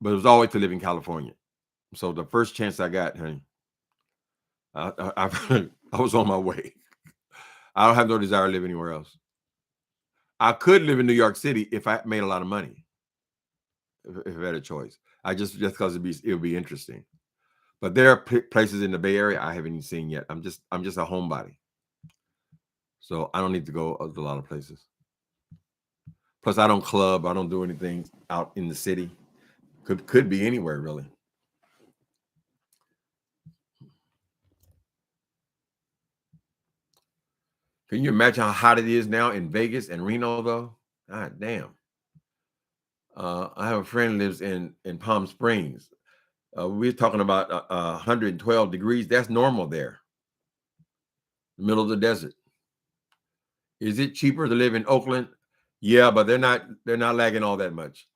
But it was always to live in California. So the first chance I got, honey, I was on my way. I don't have no desire to live anywhere else. I could live in New York City if I made a lot of money, if I had a choice. I just because it would be interesting. But there are places in the Bay Area I haven't even seen yet. I'm just a homebody, so I don't need to go a lot of places. Plus, I don't club. I don't do anything out in the city. Could be anywhere really. Can you imagine how hot it is now in Vegas and Reno, though? God damn. I have a friend who lives in Palm Springs. We're talking about 112 degrees. That's normal there, middle of the desert. Is it cheaper to live in Oakland? Yeah, but they're not lagging all that much.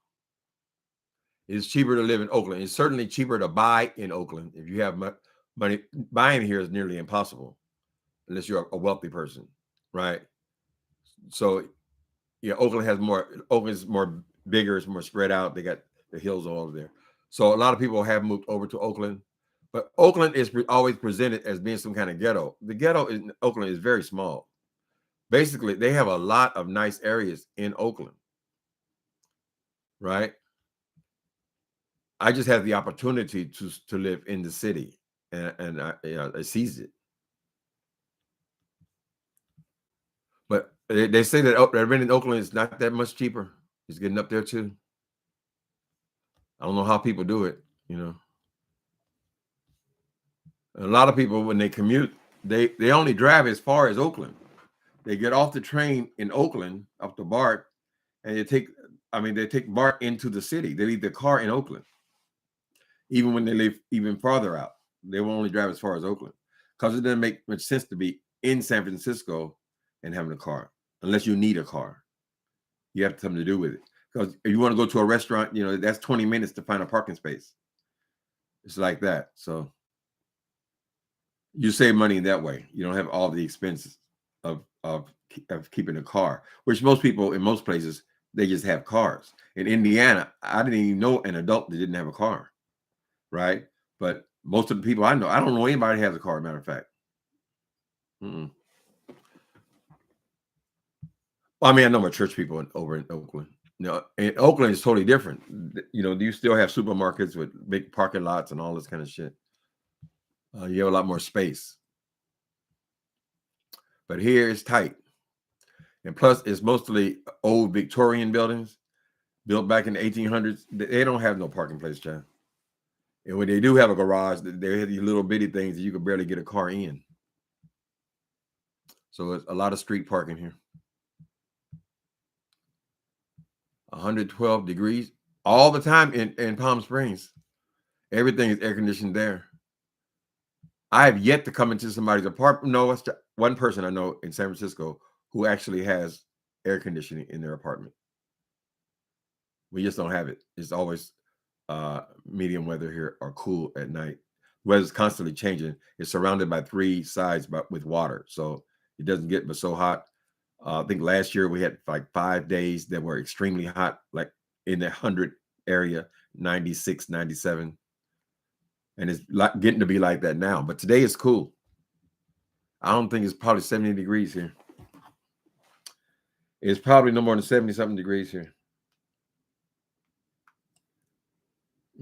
It's cheaper to live in Oakland. It's certainly cheaper to buy in Oakland. If you have money, buying here is nearly impossible unless you're a wealthy person, right? So yeah, Oakland's more bigger, it's more spread out. They got the hills all over there. So a lot of people have moved over to Oakland, but Oakland is always presented as being some kind of ghetto. The ghetto in Oakland is very small. Basically, they have a lot of nice areas in Oakland, right? I just had the opportunity to live in the city, and I seized it. But they say that rent in Oakland is not that much cheaper. It's getting up there too. I don't know how people do it, you know. A lot of people, when they commute, they only drive as far as Oakland. They get off the train in Oakland, up to BART, and they take BART into the city. They leave their car in Oakland. Even when they live even farther out, they will only drive as far as Oakland because it doesn't make much sense to be in San Francisco and having a car unless you need a car. You have something to do with it. Because if you want to go to a restaurant, that's 20 minutes to find a parking space. It's like that. So you save money that way. You don't have all the expenses of keeping a car, which most people in most places, they just have cars. In Indiana, I didn't even know an adult that didn't have a car, right? But most of the people I know, I don't know anybody has a car, matter of fact. Mm-mm. Well, I mean, I know my church people over in Oakland. In Oakland is totally different. You still have supermarkets with big parking lots and all this kind of shit. You have a lot more space. But here it's tight. And plus, it's mostly old Victorian buildings built back in the 1800s. They don't have no parking place, John. And when they do have a garage, they have these little bitty things that you could barely get a car in. So it's a lot of street parking here. 112 degrees all the time in Palm Springs. Everything is air conditioned there. I have yet to come into somebody's apartment. No, it's one person I know in San Francisco who actually has air conditioning in their apartment. We just don't have it. It's always medium weather here or cool at night. Weather's constantly changing. It's surrounded by three sides with water, so it doesn't get but so hot. I think last year we had like 5 days that were extremely hot, like in the 100 area, 96, 97. And it's getting to be like that now. But today is cool. I don't think it's probably 70 degrees here. It's probably no more than 70-something degrees here.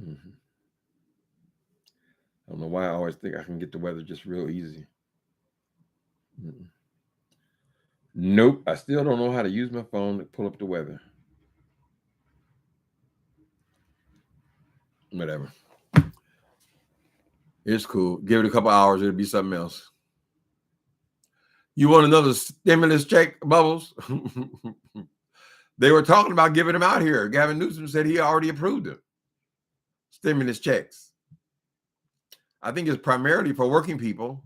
Mm-hmm. I don't know why I always think I can get the weather just real easy. Mm-mm. Nope. I still don't know how to use my phone to pull up the weather. Whatever. It's cool. Give it a couple hours, it'll be something else. You want another stimulus check, Bubbles? They were talking about giving them out here. Gavin Newsom said he already approved them. Stimulus checks. I think it's primarily for working people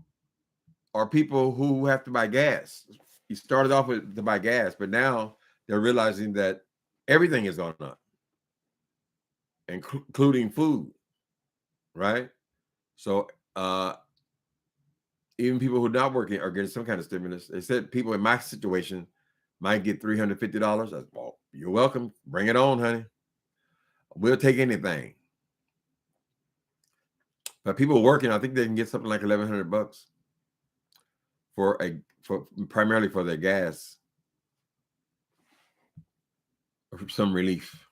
or people who have to buy gas. He started off with to buy gas, but now They're realizing that everything has gone up, including food, right? So even people who are not working are getting some kind of stimulus. They said people in my situation might get $350. Well, you're welcome. Bring it on, honey. We'll take anything. But people working, I think they can get something like $1,100 for primarily for their gas, or some relief.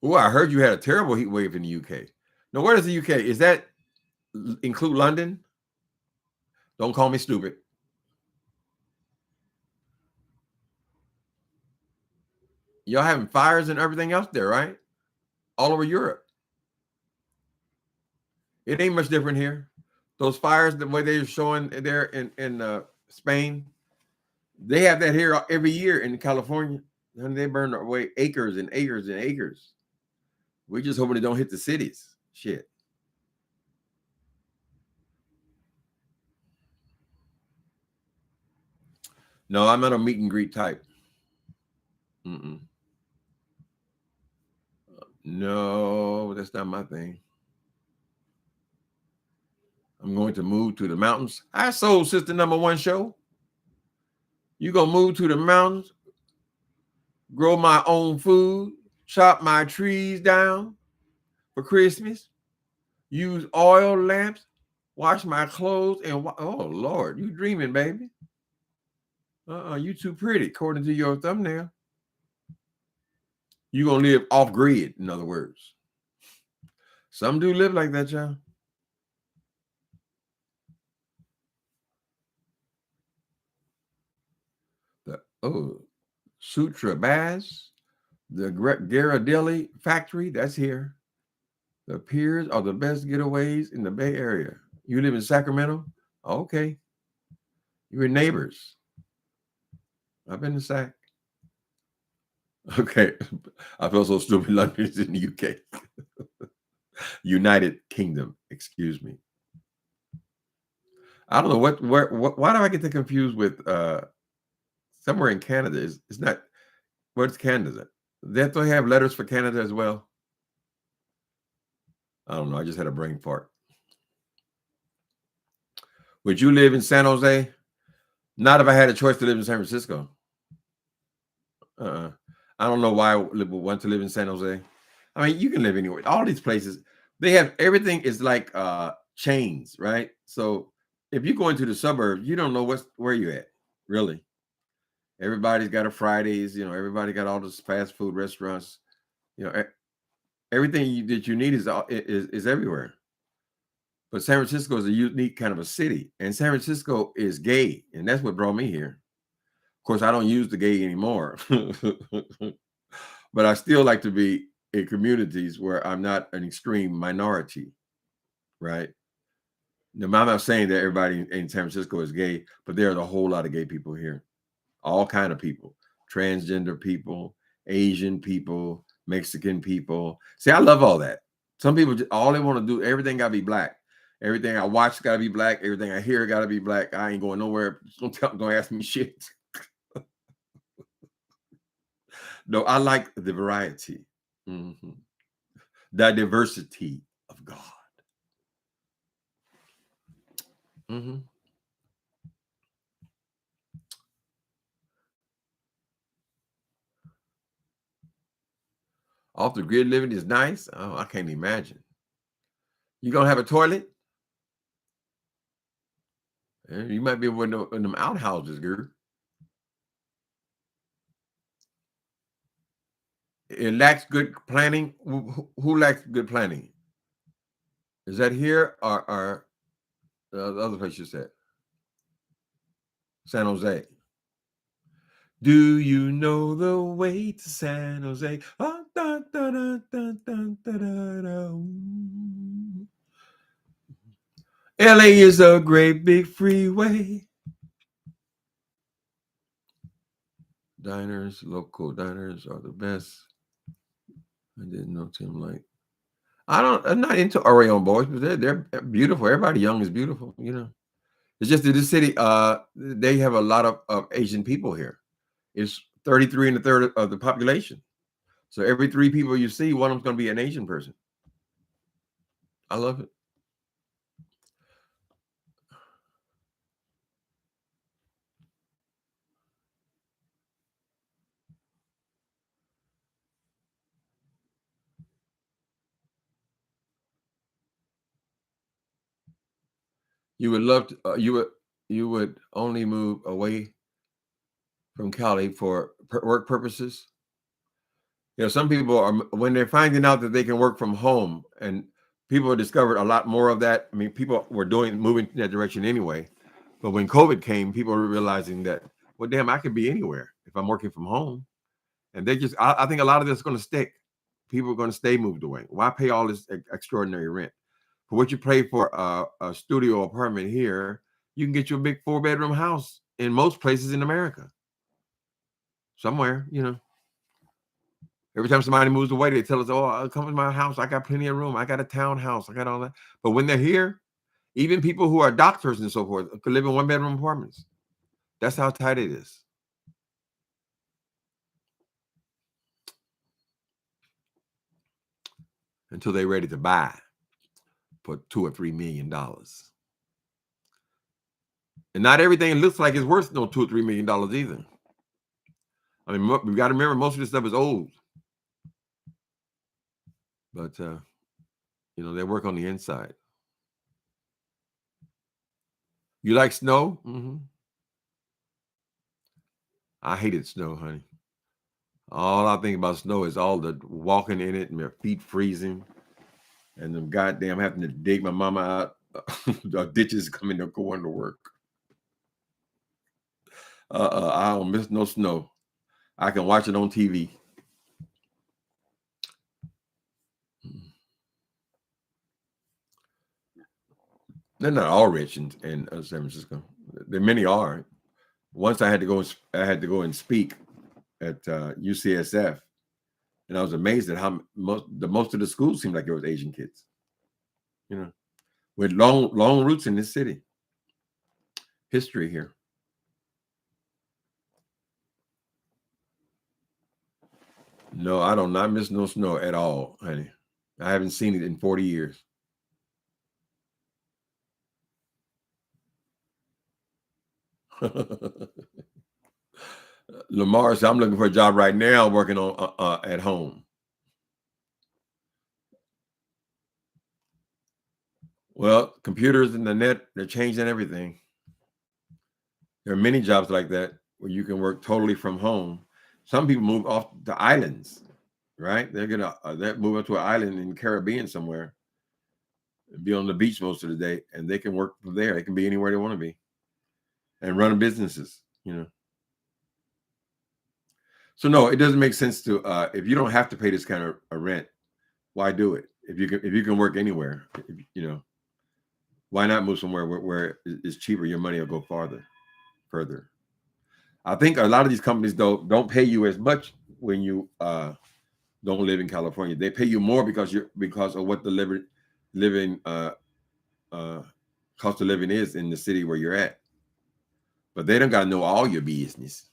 Oh, I heard you had a terrible heat wave in the UK. Now, where does the UK? Is that include London? Don't call me stupid. Y'all having fires and everything else there, right? All over Europe. It ain't much different here. Those fires, the way they're showing there in Spain, they have that here every year in California. And they burn away acres and acres and acres. We're just hoping it don't hit the cities. Shit. No, I'm not a meet and greet type. Mm-mm. No, that's not my thing. I'm going to move to the mountains. I sold Sister Number One show. You gonna move to the mountains, grow my own food, chop my trees down for Christmas, use oil lamps, wash my clothes, and oh Lord, you dreaming, baby. You too pretty, according to your thumbnail. You gonna live off grid, in other words. Some do live like that, y'all. Sutra Bass, the Ghirardelli factory, that's here. The piers are the best getaways in the Bay Area. You live in Sacramento? Okay. You're neighbors. I've been to Sac. Okay. I feel so stupid. London is in the UK. United Kingdom, excuse me. I don't know why do I get confused with somewhere in Canada? It's not, where's Canada? Don't they have letters for Canada as well? I don't know. I just had a brain fart. Would you live in San Jose? Not if I had a choice to live in San Francisco. I don't know why I would want to live in San Jose. I mean, you can live anywhere. All these places, they have everything is like chains, right? So if you go into the suburbs, you don't know where you're at, really. Everybody's got a Fridays, everybody got all those fast food restaurants. Everything that you need is everywhere. But San Francisco is a unique kind of a city, and San Francisco is gay, and that's what brought me here. Of course, I don't use the gay anymore, but I still like to be in communities where I'm not an extreme minority, right? Now, I'm not saying that everybody in San Francisco is gay, but there's a whole lot of gay people here, all kind of people, transgender people, Asian people, Mexican people. See, I love all that. Some people, all they want to do, everything got to be black. Everything I watch got to be black. Everything I hear got to be black. I ain't going nowhere. Don't ask me shit. No, I like the variety, the diversity of God. Off the grid living is nice. Oh, I can't imagine. You gonna have a toilet? You might be in them outhouses, girl. It lacks good planning. Who lacks good planning? Is that here or the other place you said? San Jose. Do you know the way to San Jose? Oh, da, da, da, da, da, da, da. LA is a great big freeway. Diners, local diners are the best. I didn't know Tim like. I'm not into Oreo boys, but they're beautiful. Everybody young is beautiful, It's just that this city, they have a lot of Asian people here. It's 33 and a third of the population. So every 3 people you see, one of them's going to be an Asian person. I love it. You would love to, you would only move away from Cali for work purposes. You know, some people are, when they're finding out that they can work from home, and people have discovered a lot more of that. I mean, people were moving in that direction anyway. But when COVID came, people were realizing that, well, damn, I could be anywhere if I'm working from home. And they just, I think a lot of this is going to stick. People are going to stay moved away. Why pay all this extraordinary rent? For what you pay for a studio apartment here, you can get you a big 4-bedroom house in most places in America. Somewhere, you know. Every time somebody moves away, they tell us, "Oh, I'll come to my house. I got plenty of room. I got a townhouse. I got all that." But when they're here, even people who are doctors and so forth could live in 1-bedroom apartments. That's how tight it is. Until they're ready to buy for $2 or $3 million. And not everything looks like it's worth no $2 or $3 million either. I mean, we've got to remember most of this stuff is old. But, you know, they work on the inside. You like snow? Mm-hmm. I hated snow, honey. All I think about snow is all the walking in it and their feet freezing. And them goddamn having to dig my mama out. The ditches coming to going to work. I don't miss no snow. I can watch it on TV. They're not all rich in San Francisco. There many are. Once I had to go and speak at UCSF, and I was amazed at how most of the schools seemed like it was Asian kids. You know, with long roots in this city. History here. No, I do not miss no snow at all, honey. I haven't seen it in 40 years. Lamar said, "I'm looking for a job right now, working on at home." Well, computers and the net, they're changing everything. There are many jobs like that where you can work totally from home. Some people move off the islands, right? They're gonna move up to an island in the Caribbean somewhere and be on the beach most of the day, and they can work from there. They can be anywhere they want to be and run businesses, you know. So no, it doesn't make sense to if you don't have to pay this kind of a rent, why do it? If you can work anywhere, you know, why not move somewhere where it's cheaper? Your money will go further. I think a lot of these companies though don't pay you as much when you don't live in California. They pay you more because of what the living cost of living is in the city where you're at. But they don't got to know all your business.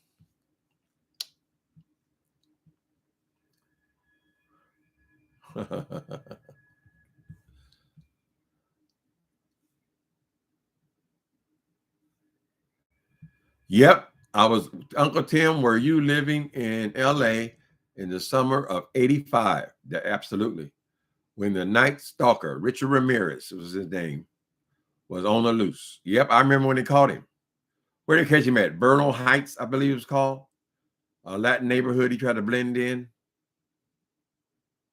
Yep, I was Uncle Tim. Were you living in L.A. in the summer of '85? Absolutely. When the Night Stalker, Richard Ramirez was his name, was on the loose. Yep, I remember when they caught him. Where did they catch him at? Bernal Heights, I believe it was called. A Latin neighborhood he tried to blend in.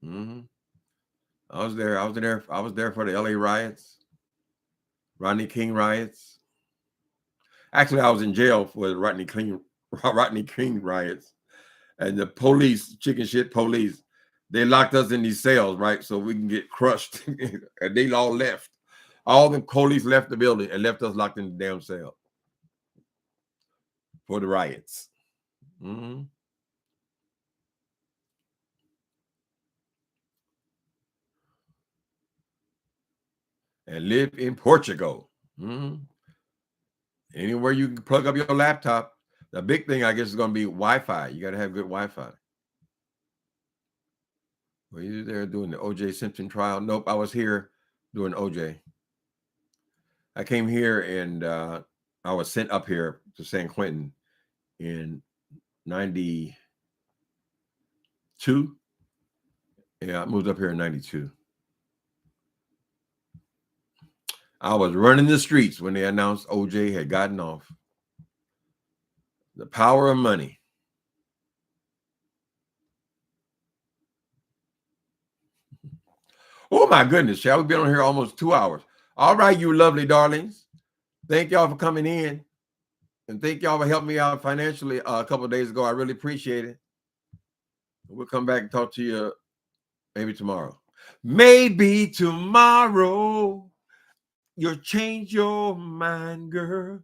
Mm-hmm. I was there. I was there for the LA riots, Rodney King riots. Actually, I was in jail for the Rodney King riots. And the police, chicken shit police, they locked us in these cells, right? So we can get crushed. And they all left. All the police left the building and left us locked in the damn cell for the riots. Mm-hmm. And live in Portugal. Mm-hmm. Anywhere you can plug up your laptop. The big thing, I guess, is going to be Wi-Fi. You got to have good Wi-Fi. Were you there doing the O.J. Simpson trial? Nope, I was here doing O.J. I came here and I was sent up here to San Quentin in 92. Yeah, I moved up here in 92. I was running the streets when they announced O.J. had gotten off. The power of money. Oh my goodness, shall we be on here almost 2 hours? All right, you lovely darlings. Thank y'all for coming in. And thank y'all for helping me out financially a couple of days ago. I really appreciate it. We'll come back and talk to you maybe tomorrow. Maybe tomorrow you'll change your mind, girl.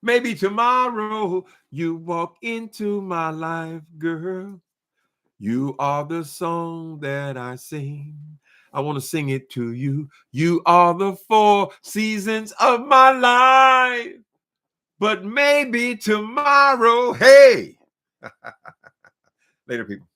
Maybe tomorrow you walk into my life, girl. You are the song that I sing. I want to sing it to you. You are the 4 seasons of my life. But maybe tomorrow, hey. Later, people.